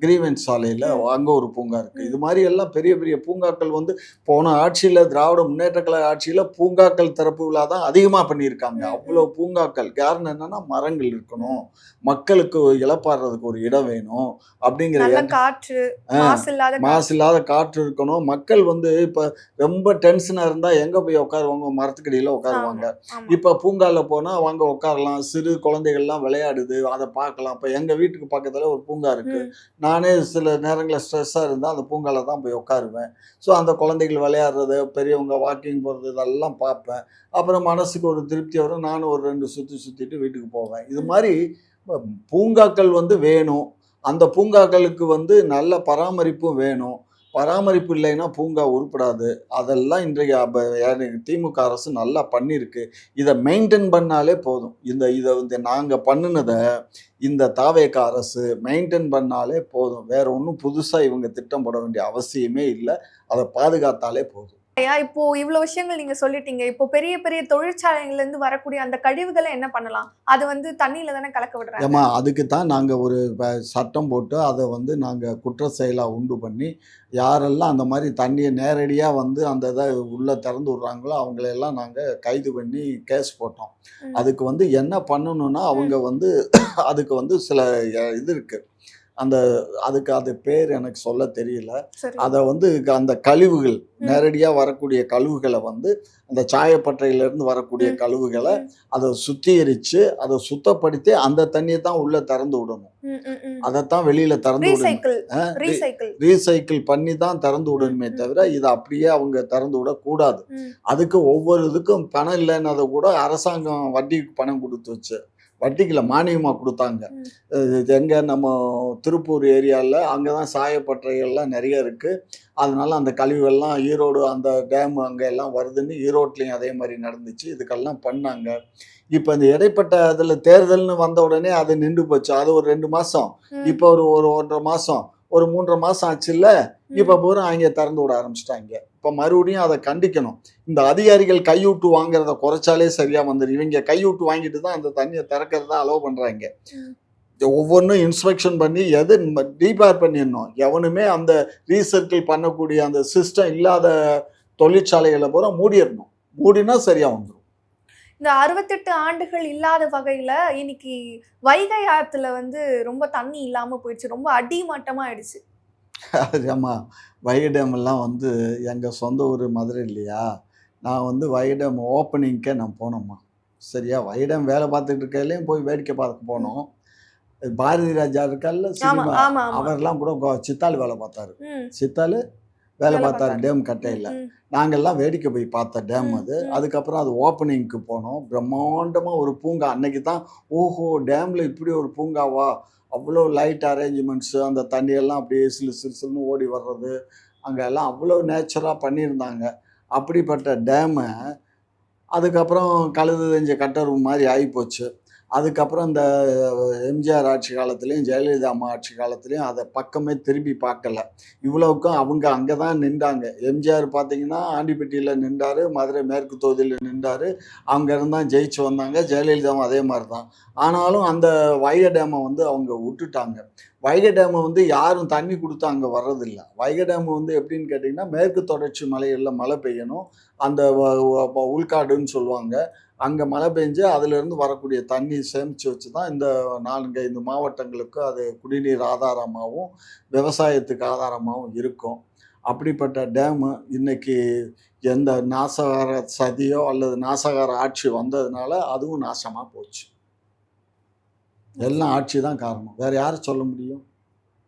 கிரீவென்ஸ் சாலையில ம், அங்க ஒரு பூங்கா இருக்கு. ம், இது மாரி எல்லாம் பெரிய பெரிய பூங்காக்கள் வந்து போன ஆட்சியில திராவிட முன்னேற்ற கழக ஆட்சியில பூங்காக்கள் திறப்பு விழா தான் அதிகமா பண்ணியிருக்காங்க. ம், அவ்வளோ ம், பூங்காக்கள். காரணம் என்னன்னா மரங்கள் இருக்கணும். ம். மக்களுக்கு இளைப்பாறுறதுக்கு ஒரு இடம் வேணும். அப்படிங்கிற நல்ல காற்று, ஆ மாசு இல்லாத மாசு காற்று. இல்லாத காற்று இருக்கணும். மக்கள் வந்து இப்ப ரொம்ப டென்ஷனா இருந்தா எங்க போய் உட்காருவாங்க? மரத்துக்கடியில ஆமா, உட்காருவாங்க. ஆமா. இப்ப பூங்கால போனா வாங்க உட்காரலாம். சிறு குழந்தைகள்லாம் விளையாடுது. அத பார்க்கலாம். இப்ப எங்க வீட்டுக்கு பக்கத்துல ஒரு பூங்கா இருக்கு. ம், நானே சில நேரங்கள்ல ஸ்ட்ரெஸ்ஸா இருந்தா அந்த பூங்கால தான் போய் உட்காருவேன். ஸோ அந்த குழந்தைகள் விளையாடுறது, பெரியவங்க வாக்கிங் போறது இதெல்லாம் பார்ப்பேன். அப்புறம் மனசுக்கு ஒரு திருப்தி வரும். நானும் ஒரு 2 சுத்திட்டு வீட்டுக்கு போவேன். இது ம். மாரி பூங்காக்கள் வந்து வேணும். அந்த பூங்காக்களுக்கு வந்து நல்ல பராமரிப்பும் வேணும். பராமரிப்பு இல்லைன்னா பூங்கா உருப்படாது. அதெல்லாம் இன்றைக்கு திமுக அரசு நல்லா பண்ணியிருக்கு. இத மெயின்டெயின் பண்ணாலே போதும். இத வந்து நாங்க பண்ணுனத இந்த தாவேக அரசு மெயின்டெயின் பண்ணாலே போதும். வேற ஒண்ணும் புதுசா இவங்க திட்டம் போட வேண்டிய அவசியமே இல்ல. அத பாதுகாத்தாலே போதும். ஐயா, இப்போ இவ்ளோ விஷயங்கள் நீங்க சொல்லிட்டீங்க. இப்போ பெரிய பெரிய தொழிற்சாலைகள்ல இருந்து வரக்கூடிய அந்த கழிவுகள என்ன பண்ணலாம்? அது வந்து தண்ணீல தானே கலக்க விடுறாங்க. ஏம்மா அதுக்கு தான் நாங்க ஒரு சட்டம் போட்டு அத வந்து நாங்க குற்ற செயலா உண்டு பண்ணி, யாரெல்லாம் அந்த மாரி தண்ணிய நேரடியா வந்து அந்த இத உள்ள திறந்து விடுறாங்களோ, அவங்களையெல்லாம் நாங்க கைது பண்ணி கேஸ் போட்டோம். ம், அதுக்கு வந்து என்ன பண்ணணும்னா, ம். அவங்க வந்து அதுக்கு வந்து சில இது இருக்கு. அந்த அது பேர் எனக்கு சொல்ல தெரியல. சரி. அத வந்து அந்த கழிவுகள் ம், நேரடியா வரக்கூடிய கழிவுகள வந்து, அந்த சாயப்பட்டறையிலிருந்து வரக்கூடிய ம், கழிவுகள ம், அத சுத்திகரிச்சு, அத சுத்தப்படுத்தி அந்த தண்ணீய தான் உள்ள திறந்து விடணும். ம், ம், ம். அதத்தான் வெளியில திறந்து விடணும். ரீசைக்கிள், அ ரீ ரீசைக்கிள். ரீசைக்கிள் பண்ணி தான் திறந்து ம், விடணுமே ம், தவிர, இத அப்படியே அவங்க திறந்து விடக்கூடாது. ம், அதுக்கு ஒவ்வொரு இதுக்கும் பணம் இல்லைன்னத கூட அரசாங்கம் வட்டிக்கு பணம் குடுத்து வச்சு வட்டிக்கு இல்ல மானியமா குடுத்தாங்க. ம், எங்க நம்ம திருப்பூர் ஏரியால அங்க தான் சாயப்பட்டறைகள்லாம் நெறைய இருக்கு. அதனால அந்த கழிவுகள்லாம் ஈரோடு அந்த டேம் அங்க எல்லாம் வருதுன்னு ஈரோட்லயும் அதே மாரி நடந்துச்சு. இதுக்கெல்லாம் பண்ணாங்க. இப்ப இந்த இடைப்பட்ட அதுல தேர்தல்னு வந்த உடனே அது நின்று போச்சு. அது ஒரு 2 மாசம். ம், இப்ப ஒரு 1 1/2 மாசம். ஒரு 3 1/2 மாசம் ஆச்சுல்ல. இப்ப ம். பூரா அவைங்க திறந்து விட ஆரம்பிச்சுட்டாய்ங்க. இப்ப மறுபடியும் அத கண்டிக்கணும். இந்த அதிகாரிகள் கையூட்டு வாங்குறத குறைச்சாலே சரியா வந்துரும். இவைங்க கையூட்டு வாங்கிட்டு தான் அந்த தண்ணிய திறக்கிறத அலோவ் பண்றாய்ங்க. ம். ஒவ்வொன்னும் இன்ஸ்பெக்ஷன் பண்ணி எது டீபார் பண்ணிடணும். எவனுமே அந்த ரீசைக்கிள் பண்ணக்கூடிய அந்த சிஸ்டம் இல்லாத தொழிற்சாலைகள பூரா மூடிறணும். மூடினா சரியா வந்துரும். இந்த 68 ஆண்டுகள் இல்லாத வகையில இன்னைக்கு வைகை ஆத்துல வந்து ரொம்ப தண்ணி இல்லாம போயிடுச்சு. ரொம்ப அடிமட்டமா ஆயிடுச்சு. ஆமா. வைகை டேம் எல்லாம் வந்து எங்க சொந்த ஊரு மதுரை இல்லையா? நான் வந்து வைகை டேம் ஓப்பனிங்க்கே நான் போனேன்ம்மா. சரியா? வைடம் வேலை பார்த்துட்டு இருக்கையிலையும் போய் வேடிக்கை பார்க்க போனோம். பாரதி ராஜா இருக்கார்ல ஆமா சினிமா, ஆமா ஆமா அவர்லாம் கூட சித்தாள் வேலை பார்த்தாரு. ம் சித்தாள் வேலை வேலை பார்த்தாரு பார்த்தாரு. டேம் ம் கட்டையில. ம் நாங்கெல்லாம் வேடிக்கை போய் பார்த்த டேம் ம் அது. ம் அதுக்கப்புறம் அது ஓப்பனிங்க்கு போனோம். பிரம்மாண்டமா ஒரு பூங்கா. அன்னைக்கு தான் ஓஹோ! டேம்ல இப்படி ஒரு பூங்காவா? அவ்வளோ லைட் அரேஞ்ச்மெண்ட்ஸு, அந்த தண்ணியெல்லாம் அப்படியே சிலு சிலு சிலுன்னு ஓடி வர்றது. அங்க எல்லாம் அவ்வளோ நேச்சரா பண்ணியிருந்தாங்க. அப்படிப்பட்ட டேம அதுக்கப்புறம் கழுது தெரிஞ்ச கட்டர் மாரி ஆயிப்போச்சு. அதுக்கப்புறம் இந்த எம்ஜிஆர் ஆட்சி காலத்துலயும், ஜெயலலிதா அம்மா ஆட்சி காலத்துலயும் அத பக்கமே திரும்பி பார்க்கல. இவ்வளவுக்கும் அவங்க அங்க தான் நின்றாங்க. எம்ஜிஆர் பார்த்தீங்கன்னா, ஆண்டிப்பட்டியில நின்றாரு, மதுரை மேற்கு தொகுதியில நின்றாரு. அங்க இருந்து தான் ஜெயிச்சு வந்தாங்க. ஜெயலலிதாவும் அதே மாரி தான். ஆனாலும் அந்த வைகை டேம வந்து அவங்க வுட்டுட்டாங்க. வைகை டேம வந்து யாரும் தண்ணி குடுத்து அங்க வர்றதில்ல. வைகை டேம் வந்து எப்படின்னு கேட்டீங்கன்னா, மேற்கு தொடர்ச்சி மலைகள்ல மழை பெய்யணும். அந்த உள்காடுன்னு சொல்லுவாங்க. அங்க மழை பெஞ்சு அதிலிருந்து வரக்கூடிய தண்ணி சேமிச்சு வச்சு தான் இந்த 4, 5 மாவட்டங்களுக்கு அது குடிநீர் ஆதாரமாவும், விவசாயத்துக்கு ஆதாரமாவும் இருக்கும். அப்படிப்பட்ட டேமு இன்னைக்கு எந்த நாசகார சதியோ அல்லது நாசகார ஆட்சி வந்ததுனால அதுவும் நாசமா போச்சு. எல்லாம் ஆட்சி தான் காரணம். வேற யார சொல்ல முடியும்?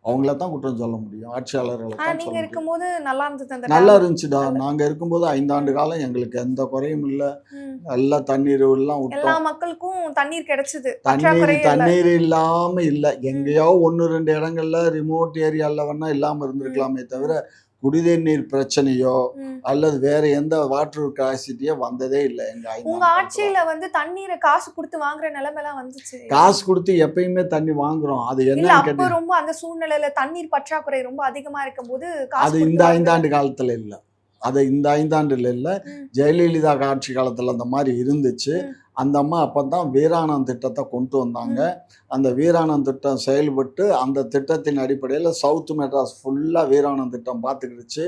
அவங்கள தான் குற்றம் சொல்ல முடியும். ஆட்சியாளர்கள ஆனா தான் நீங்க சொல்ல முடியும். இருக்கும்போது நல்லா இருந்தது அந்த நல்லா டேம். இருந்துச்சுடா. நல்ல நாங்க இருக்கும்போது 5 ஆண்டு ம் காலம் எங்களுக்கு எந்த குறையும் இல்ல. ம் நல்லா தண்ணீர் எல்லாம் எல்லா விட்டோம். மக்களுக்கும் தண்ணீர் கிடைச்சது. தண்ணீர் பற்றாக்குறையே இல்ல. தண்ணீர் இல்லாம இல்ல. ம் எங்கேயோ 1, 2 இடங்கள்ல ரிமோட் ஏரியால வேணா இல்லாம ம் இருந்திருக்கலாமே தவிர, ம் குடிநீர் நீர் பிரச்சனையோ, ம் அல்லது வேற எந்த வாட்டர் ஸ்கார்சிட்டியோ வந்ததே இல்ல எங்க 5 உங்க ஆண்டு காலத்துல. ஆட்சியில வந்து தண்ணீர காசு குடுத்து வாங்குற நிலைமைலாம் வந்துச்சு. காசு குடுத்து எப்பயுமே தண்ணி வாங்குறோம். அது இல்ல என்னன்னு அப்ப கேட்டீங்க, ரொம்ப அந்த சூழ்நிலையில தண்ணீர் பற்றாக்குறை ரொம்ப அதிகமா இருக்கும்போது காசு அது இந்த குடுத்து 5 வாங்குற ஆண்டு காலத்துல இல்ல. அது இந்த 5 ஆண்டுல இல்ல. ம் ஜெயலலிதா ஆட்சி காலத்துல அந்த மாரி இருந்துச்சு. ம் அந்த அம்மா அப்பதான் வீராணம் திட்டத்த கொண்டு வந்தாங்க. ம் அந்த வீராணம் திட்டம் செயல்பட்டு, அந்த திட்டத்தின் அடிப்படையில சவுத் மெட்ராஸ் ஃபுல்லா வீராணம் திட்டம் பார்த்துக்கிடுச்சு.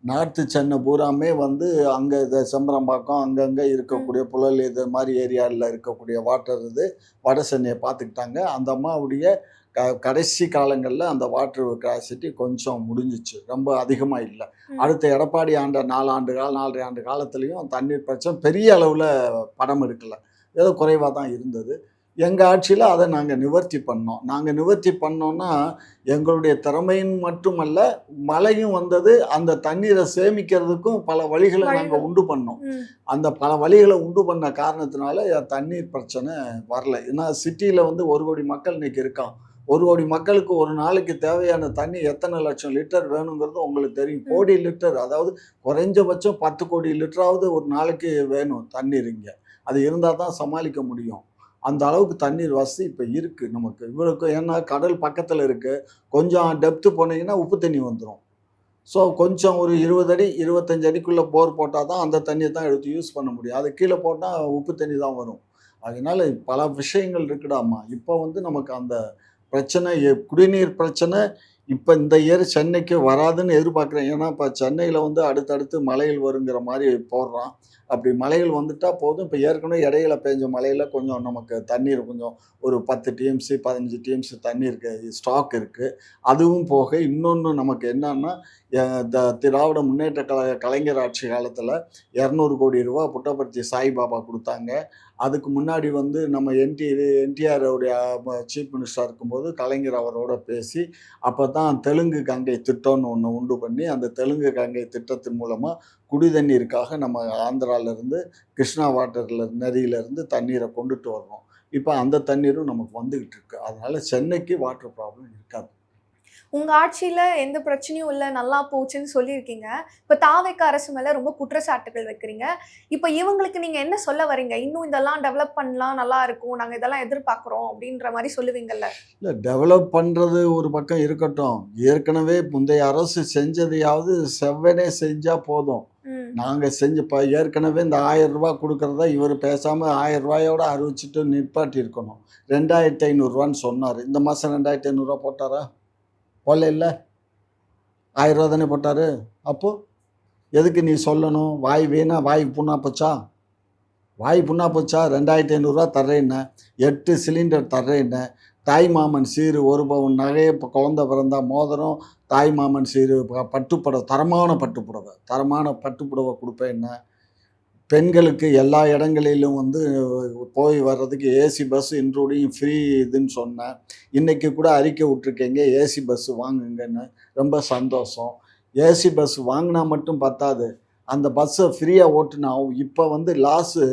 நார்த்து சென்னை பூராமே வந்து அங்க செம்பரம்பாக்கம் அங்கங்க ம் இருக்கக்கூடிய புழல் இது மாரி ஏரியால இருக்கக்கூடிய வாட்டர் இது வட சென்னைய பார்த்துக்கிட்டாங்க. அந்த அம்மாவுடைய கடைசி காலங்கள்ல அந்த வாட்டர் கெப்பாசிட்டி கொஞ்சம் முடிஞ்சுச்சு. ரொம்ப அதிகமா இல்ல. ம் அடுத்த எடப்பாடி ஆண்ட 4 ஆண்டு காலம் 4 1/2 ஆண்டு காலத்திலயும் தண்ணீர் பிரச்சனை பெரிய அளவுல படம் எடுக்கல. ஏதோ குறைவா தான் இருந்தது. எங்க ஆட்சியில அத நாங்க நிவர்த்தி பண்ணோம். நாங்க நிவர்த்தி பண்ணோம்னா, எங்களுடைய திறமையின் மட்டுமல்ல, மழையும் வந்தது. அந்த தண்ணீர சேமிக்கிறதுக்கும் பல வழிகள நாங்க வழிகள். உண்டு பண்ணோம். ம் அந்த பல வழிகள உண்டு பண்ண காரணத்தினால தண்ணீர் பிரச்சனை வரல. ஏன்னா சிட்டியில வந்து 1,00,00,000 மக்கள் இன்னைக்கு இருக்கான். 1,00,00,000 மக்களுக்கு ஒரு நாளைக்கு தேவையான தண்ணி எத்தன லட்சம் லிட்டர் வேணுங்கிறது உங்களுக்கு தெரியும். ம் கோடி லிட்டர், அதாவது குறைஞ்சபட்சம் 10,00,00,000 லிட்டராவது ஒரு நாளைக்கு வேணும் தண்ணீர் இங்க. அது இருந்தா தான் சமாளிக்க முடியும். அந்த அளவுக்கு தண்ணீர் வசதி இப்ப இருக்கு நமக்கு. இவ்வளவுக்கு ஏன்னா கடல் பக்கத்துல இருக்கு. கொஞ்சம் டெப்த் போனீங்கன்னா உப்பு தண்ணி வந்துரும். ஸோ கொஞ்சம் ஒரு 20 அடி, 25 அடிக்குள்ள போர் போட்டா தான் அந்த தண்ணிய தான் எடுத்து யூஸ் பண்ண முடியும். அது கீழ போட்டா உப்பு தண்ணி தான் வரும். அதனால பல விஷயங்கள் இருக்குடாம்மா. இப்ப வந்து நமக்கு அந்த பிரச்சனை குடிநீர் பிரச்சனை இப்ப இந்த இயர் சென்னைக்கு வராதுன்னு எதிர்பார்க்கிறேன். ஏன்னா, இப்ப சென்னையில வந்து அடுத்தடுத்து மழைகள் வருங்கிற மாரி போடுறான். அப்படி மழைகள் வந்துட்டா போதும். இப்ப ஏற்கனவே இடையில பேஞ்ச மழையில கொஞ்சம் நமக்கு தண்ணீர் கொஞ்சம் ஒரு 10 டிஎம்சி, 15 டிஎம்சி தண்ணீருக்கு ஸ்டாக் இருக்கு. அதுவும் போக இன்னொன்னு நமக்கு என்னன்னா, எ த திராவிட முன்னேற்ற கலைஞர் ஆட்சி காலத்துல ரூ. 200,00,00,000 புட்டபர்த்தி சாய்பாபா குடுத்தாங்க. அதுக்கு முன்னாடி வந்து நம்ம என்டிஆர் உடைய சீஃப் மினிஸ்டரா இருக்கும்போது கலைஞர் அவரோட பேசி, அப்பதான் தெலுங்கு கங்கை திட்டம்னு ஒண்ணு உண்டு பண்ணி, அந்த தெலுங்கு கங்கை திட்டத்தின் மூலமா குடி தண்ணீருக்காக நம்ம ஆந்திராலருந்து, கிருஷ்ணா வாட்டர்ல நதியிலருந்து தண்ணீர கொண்டுட்டு வர்றோம். இப்ப அந்த தண்ணீரும் நமக்கு வந்துகிட்டு இருக்கு. அதனால சென்னைக்கு வாட்டர் ப்ராப்ளம் இருக்காது. உங்க ஆட்சியில எந்த பிரச்சனையும் இல்ல, நல்லா போச்சுன்னு சொல்லியிருக்கீங்க. இப்ப தாவேக அரசு மேல ரொம்ப குற்றச்சாட்டுகள் வைக்கிறீங்க. இப்ப இவங்களுக்கு நீங்க என்ன சொல்ல வரீங்க? இன்னும் இதெல்லாம் டெவலப் பண்ணலாம், நல்லா இருக்கும். நாங்க இதெல்லாம் எதிர்பார்க்கிறோம் அப்படின்ற மாரி சொல்லுவீங்கல்ல? இல்ல டெவலப் பண்றது ஒரு பக்கம் இருக்கட்டும். ஏற்கனவே முந்தைய அரசு செஞ்சதையாவது செவ்வனே செஞ்சா போதும். ம். நாங்க செஞ்ச ஏற்கனவே இந்த ரூ. 1000 குடுக்கறத இவரு பேசாம ரூ. 1000யோட அறிவிச்சுட்டு நிப்பாட்டியிருக்கணும். ரூ. 2,500ன்னு சொன்னாரு. இந்த மாசம் ரூ. 2,500 போட்டாரா? போடலைல்ல. ரூ. 1000 தானே போட்டாரு. அப்போ எதுக்கு நீ சொல்லணும்? வாய் வீணா வாய் புண்ணா போச்சா? வாய் புண்ணா போச்சா? ரூ. 2,500 தர்றேன்னேன். 8 சிலிண்டர் தர்றேன்னேன். தாய் மாமன் சீரு 1 பவுன் நகை, இப்போ குழந்தை பிறந்தா மோதிரம், தாய் மாமன் சீரு, பட்டுப்புடவை, தரமான பட்டுப்புடவை குடுப்பேன்னேன். பெண்களுக்கு எல்லா இடங்களிலும் வந்து போய் வர்றதுக்கு ஏசி பஸ் இன்க்ளூடிங் ஃப்ரீ இதுன்னு சொன்னேன். இன்னைக்கு கூட அறிக்கை விட்டுருக்கீங்க ஏசி பஸ் வாங்குங்கன்னு. ரொம்ப சந்தோஷம். ஏசி பஸ் வாங்கினா மட்டும் பத்தாது. அந்த பஸ்ஸை ஃப்ரீயாக ஓட்டுனா இப்போ வந்து லாஸு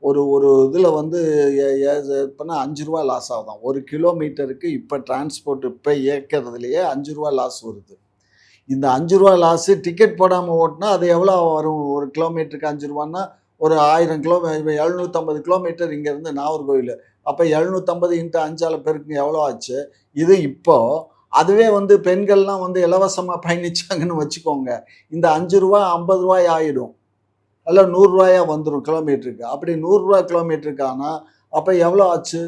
ஒரு ஒரு இதில் வந்து இப்போனா ரூ. 5 லாஸ் ஆகுதாம். 1 கிலோமீட்டருக்கு இப்போ டிரான்ஸ்போர்ட் இப்போ இயக்கிறதுலையே ரூ. 5 லாஸ் வருது. இந்த ரூ. 5 லாஸு டிக்கெட் போடாமல் ஓட்டினா அது எவ்வளோ வரும்? ஒரு கிலோமீட்டருக்கு ரூ. 5ன்னா ஒரு 1000 750 கிலோமீட்டர் இங்கேருந்து நாகர்கோவில். அப்போ 750 × 5 பெருக்குங்க எவ்வளோ ஆச்சு? இது இப்போ அதுவே வந்து பெண்கள்லாம் வந்து இலவசமாக பயணிச்சாங்கன்னு வச்சுக்கோங்க. இந்த ரூ. 5 ரூ. 50 ஆயிடும். அல்ல ரூ. 100 வந்துடும் கிலோமீட்டருக்கு. அப்படி ரூ. 100 கிலோமீட்டருக்கு ஆனால் அப்போ எவ்வளோ ஆச்சு?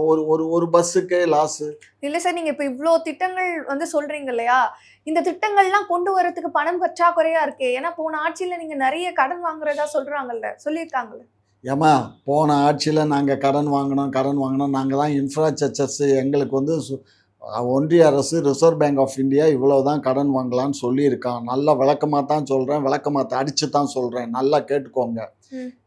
ஒரு ஒரு ஒரு பஸ்ஸுக்கே லாஸு. இல்லை சார், நீங்கள் இப்போ இவ்வளோ திட்டங்கள் வந்து சொல்கிறீங்க இல்லையா? இந்த திட்டங்கள்லாம் கொண்டு வரதுக்கு பணம் பற்றாக்குறையாக இருக்கே. ஏன்னா போன ஆட்சியில் நீங்கள் நிறைய கடன் வாங்குறதா சொல்லியிருக்காங்கல்ல. ஏம்மா போன ஆட்சியில் நாங்கள் கடன் வாங்கினோம். நாங்கள் தான் இன்ஃப்ராஸ்ட்ரக்சர்ஸு எங்களுக்கு வந்து ஒன்றிய அரசு ரிசர்வ் பேங்க் ஆஃப் இந்தியா இவ்வளோ தான் கடன் வாங்கலான்னு சொல்லியிருக்கான். நல்லா விளக்கமாக தான் சொல்கிறேன். விளக்கமாக அடித்து தான் சொல்கிறேன். நல்லா கேட்டுக்கோங்க.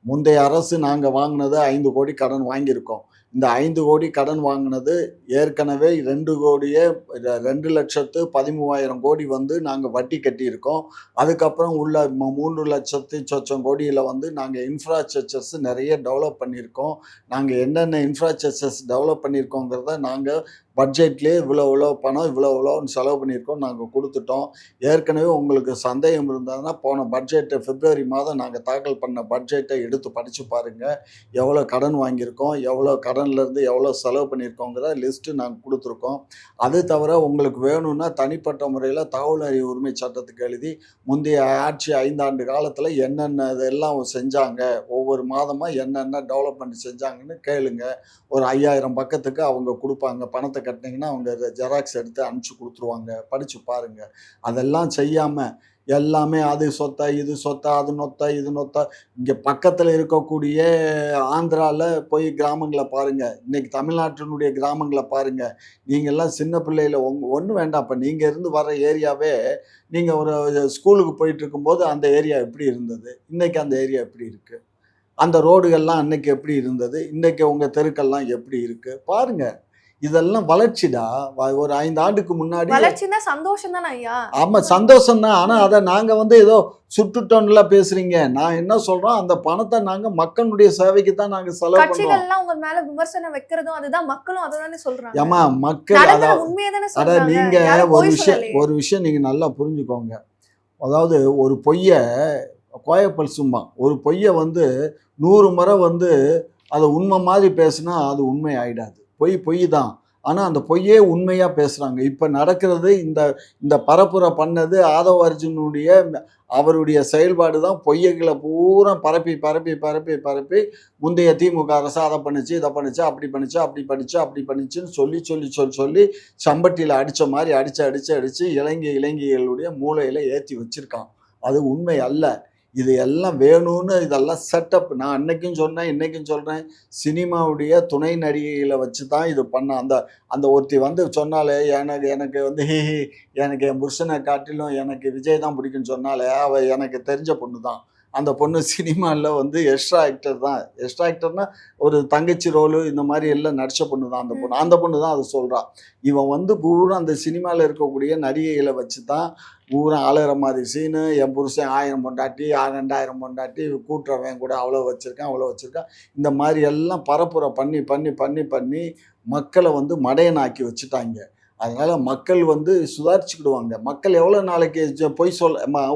முந்தைய அரசு நாங்கள் வாங்கினது 5 கோடி கடன் வாங்கியிருக்கோம். இந்த 5 கோடி கடன் வாங்கினது ஏற்கனவே 2,13,000 கோடி வந்து நாங்கள் வட்டி கட்டியிருக்கோம். அதுக்கப்புறம் உள்ள 3,00,000 கோடியில் வந்து நாங்கள் இன்ஃப்ராஸ்ட்ரக்சர்ஸ் நிறைய டெவலப் பண்ணியிருக்கோம். நாங்கள் என்னென்ன இன்ஃப்ராஸ்ட்ரக்சர்ஸ் டெவலப் பண்ணியிருக்கோங்கிறத நாங்கள் பட்ஜெட்லேயே இவ்வளோ பணம் இவ்வளோன்னு செலவு பண்ணியிருக்கோம். நாங்கள் கொடுத்துட்டோம். ஏற்கனவே உங்களுக்கு சந்தேகம் இருந்ததுன்னா போன பட்ஜெட்டை பிப்ரவரி மாதம் நாங்கள் தாக்கல் பண்ண பட்ஜெட்டை எடுத்து படித்து பாருங்கள். எவ்வளோ கடன் வாங்கியிருக்கோம், எவ்வளோ கடன்லேருந்து எவ்வளோ செலவு பண்ணியிருக்கோங்கிற லிஸ்ட்டு நாங்கள் கொடுத்துருக்கோம். அது தவிர உங்களுக்கு வேணும்னா தனிப்பட்ட முறையில் தகவல் அறிவு உரிமை சட்டத்துக்கு எழுதி முந்தைய ஆட்சி 5 ஆண்டு காலத்தில் என்னென்ன இதெல்லாம் செஞ்சாங்க, ஒவ்வொரு மாதமாக என்னென்ன டெவலப்மெண்ட் செஞ்சாங்கன்னு கேளுங்க. ஒரு 5000 பக்கத்துக்கு அவங்க கொடுப்பாங்க. பணத்தை கட்டினீங்கன்னா அவங்க ஜெராக்ஸ் எடுத்து அனுப்பிச்சி கொடுத்துருவாங்க. படித்து பாருங்கள். அதெல்லாம் செய்யாமல் எல்லாமே அது சொத்தா இது சொத்தா அது நொத்தா இது நொத்தா. இங்கே பக்கத்தில் இருக்கக்கூடிய ஆந்திராவில் போய் கிராமங்களை பாருங்கள். இன்றைக்கி தமிழ்நாட்டினுடைய கிராமங்களை பாருங்கள். நீங்கள்லாம் சின்ன பிள்ளையில் ஒன்றும் வேண்டாம். இப்போ நீங்கள் இருந்து வர ஏரியாவே நீங்கள் ஒரு ஸ்கூலுக்கு போயிட்டு இருக்கும்போது அந்த ஏரியா எப்படி இருந்தது, இன்றைக்கி அந்த ஏரியா எப்படி இருக்குது, அந்த ரோடுகள்லாம் அன்னைக்கு எப்படி இருந்தது, இன்றைக்கி உங்கள் தெருக்கள்லாம் எப்படி இருக்குது பாருங்கள். இதெல்லாம் வளர்ச்சிடா. ஒரு 5 ஆண்டுக்கு முன்னாடி வளர்ச்சின்னா சந்தோஷம் தானே ஐயா? ஆமாம் சந்தோஷம் தான். ஆனால் அதை நாங்கள் வந்து ஏதோ சுட்டுட்டோன்னுலாம் பேசுறீங்க. நான் என்ன சொல்கிறோம், அந்த பணத்தை நாங்கள் மக்களுடைய சேவைக்கு தான் நாங்கள் செலவு பண்ணுறோம். கட்சிகள்லாம் உங்க மேல விமர்சனம் வைக்கிறதும் அதுதான், மக்களும் அதை தானே சொல்றாங்க. ஏமா மக்கள் உண்மையை தானே அட சொல்றாங்க. நீங்கள் ஒரு விஷயம் நீங்கள் நல்லா புரிஞ்சுக்கோங்க. அதாவது ஒரு பொய்யை கோயப்பல் சும்மா ஒரு பொய்யை வந்து 100 முறை வந்து அதை உண்மை மாதிரி பேசுனா அது உண்மை ஆயிடாது. பொய் தான். ஆனால் அந்த பொய்யே உண்மையாக பேசுகிறாங்க. இப்போ நடக்கிறது இந்த பரப்புரை பண்ணது ஆதவ அர்ஜுனுடைய அவருடைய செயல்பாடு தான். பொய்யகளை பூரா பரப்பி முந்தைய திமுக அரசு அதை பண்ணுச்சு இதை பண்ணுச்சு அப்படி பண்ணிச்சுன்னு சொல்லி சம்பட்டியில் அடித்த மாதிரி அடித்து இளைஞர்களுடைய மூளையில் ஏற்றி வச்சிருக்கான். அது உண்மை அல்ல. இது எல்லாம் வேணும்னு இதெல்லாம் செட்டப். நான் அன்னைக்கும் சொன்னேன், இன்னைக்கும் சொல்கிறேன். சினிமாவுடைய துணை நடிகைகளை வச்சு தான் இது பண்ண. அந்த ஒருத்தி வந்து சொன்னாலே எனக்கு வந்து எனக்கு என் புருஷனை காட்டிலும் எனக்கு விஜய் தான் பிடிக்குன்னு சொன்னாலே அவள் எனக்கு தெரிஞ்ச பொண்ணு தான். அந்த பொண்ணு சினிமாவில் வந்து எக்ஸ்ட்ரா ஆக்டர் தான். எக்ஸ்ட்ரா ஆக்டர்னா ஒரு தங்கச்சி ரோலு இந்த மாதிரி எல்லாம் நடித்த பொண்ணு தான் அந்த பொண்ணு தான் அது சொல்கிறான். இவன் வந்து பூரா அந்த சினிமாவில் இருக்கக்கூடிய நடிகைகளை வச்சு தான் பூரா ஆளுகிற மாதிரி சீனு. என் புருஷன் 1000 பொண்டாட்டி 2000 பொண்டாட்டி கூட்டுறவன் கூட அவ்வளோ வச்சுருக்கான். இந்த மாதிரி எல்லாம் பரப்புரை பண்ணி மக்களை வந்து மடையனாக்கி வச்சுட்டாங்க. அதனால் மக்கள் வந்து சுதாரிச்சுக்கிடுவாங்க. மக்கள் எவ்வளோ நாளைக்கு பொய்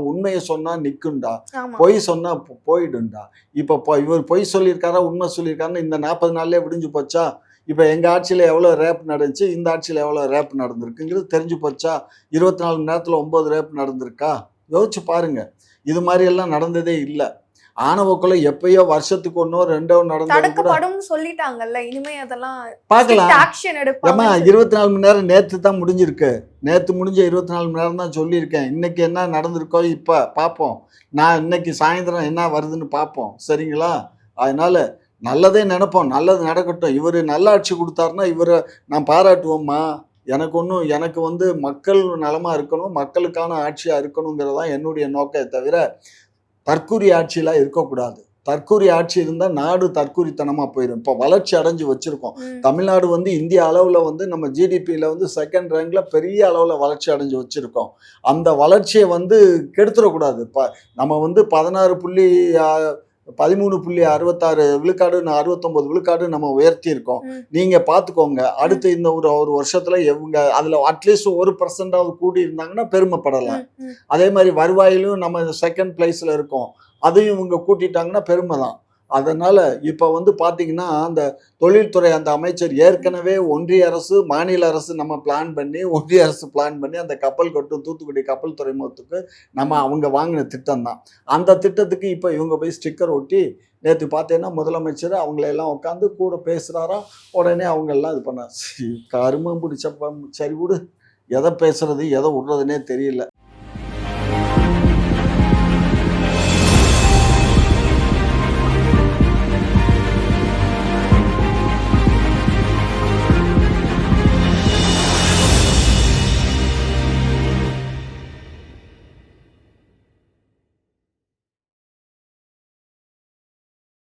உண்மையை சொன்னால் நிற்குண்டா, பொய் சொன்னால் போயிடுண்டா. இப்போ இவர் பொய் சொல்லியிருக்காரா உண்மை சொல்லியிருக்காருன்னு இந்த 40 நாள்லேயே விடிஞ்சு போச்சா? இப்போ எங்கள் ஆட்சியில் எவ்வளோ ரேப் நடந்துச்சு, இந்த ஆட்சியில் எவ்வளோ ரேப் நடந்திருக்குங்கிறது தெரிஞ்சு போச்சா? 24 மணி நேரத்தில் 9 ரேப் நடந்திருக்கா? யோசிச்சு பாருங்கள். இது மாதிரியெல்லாம் நடந்ததே இல்லை. ஆணவ கொலை எப்பயோ வருஷத்துக்கு 1 2 நடக்கும் சொல்லிட்டாங்கல்ல. இனிமே அதெல்லாம் பார்க்கலாம். ஆக்ஷன் எடுப்பாங்க. 24 மணி நேரம் நேற்று தான் முடிஞ்சிருக்கு. நேற்று முடிஞ்ச 24 மணி நேரம் தான் சொல்லியிருக்கேன். இன்னைக்கு என்ன நடந்திருக்கோ இப்போ பார்ப்போம். நான் இன்னைக்கு சாயந்தரம் என்ன வருதுன்னு பார்ப்போம். சரிங்களா? அதனால நல்லதே நினைப்போம், நல்லது நடக்கட்டும். இவர் நல்லாட்சி கொடுத்தாருன்னா இவரை நான் பாராட்டுவோம்மா. எனக்கு வந்து மக்கள் நலமாக இருக்கணும், மக்களுக்கான ஆட்சியாக இருக்கணுங்கிறதான் என்னுடைய நோக்கத்தை தவிர தற்கூரி ஆட்சியெலாம் இருக்கக்கூடாது. தற்கூரி ஆட்சி இருந்தால் நாடு தற்கூரித்தனமாக போயிடும். இப்போ வளர்ச்சி அடைஞ்சு வச்சுருக்கோம். ம். தமிழ்நாடு வந்து இந்திய அளவில் வந்து நம்ம ஜிடிபியில் வந்து செகண்ட் ரேங்கில் பெரிய அளவில் வளர்ச்சி அடைஞ்சு வச்சுருக்கோம். அந்த வளர்ச்சியை வந்து கெடுத்துடக்கூடாது. இப்போ நம்ம வந்து 13.66 விழுக்காடு 69 விழுக்காடு நம்ம உயர்த்தியிருக்கோம். ம். நீங்கள் பார்த்துக்கோங்க, அடுத்து இந்த ஒரு வருஷத்தில் இவங்க அதில் அட்லீஸ்ட் 1% கூடி இருந்தாங்கன்னா பெருமைப்படலாம். ம். ம். அதே மாதிரி வருவாயிலும் நம்ம செகண்ட் பிளேஸில் இருக்கோம். அதையும் இவங்க கூட்டிட்டாங்கன்னா பெருமை தான். அதனால் இப்போ வந்து பார்த்தீங்கன்னா அந்த தொழில்துறை அந்த அமைச்சர் ஏற்கனவே ஒன்றிய அரசு மாநில அரசு நம்ம பிளான் பண்ணி ஒன்றிய அரசு பிளான் பண்ணி அந்த கப்பல் கட்டும் தூத்துக்குடி கப்பல் துறைமுகத்துக்கு நம்ம அவங்க வாங்கின திட்டம் தான். அந்த திட்டத்துக்கு இப்போ இவங்க போய் ஸ்டிக்கர் ஒட்டி நேற்று பார்த்தீங்கன்னா முதலமைச்சர் அவங்களெல்லாம் உட்காந்து கூட பேசுகிறாராம். உடனே அவங்கெல்லாம் இது பண்ண கருமம் பிடிச்சப்ப சரி விடு, எதை பேசுறது எதை விடுறதுனே தெரியல.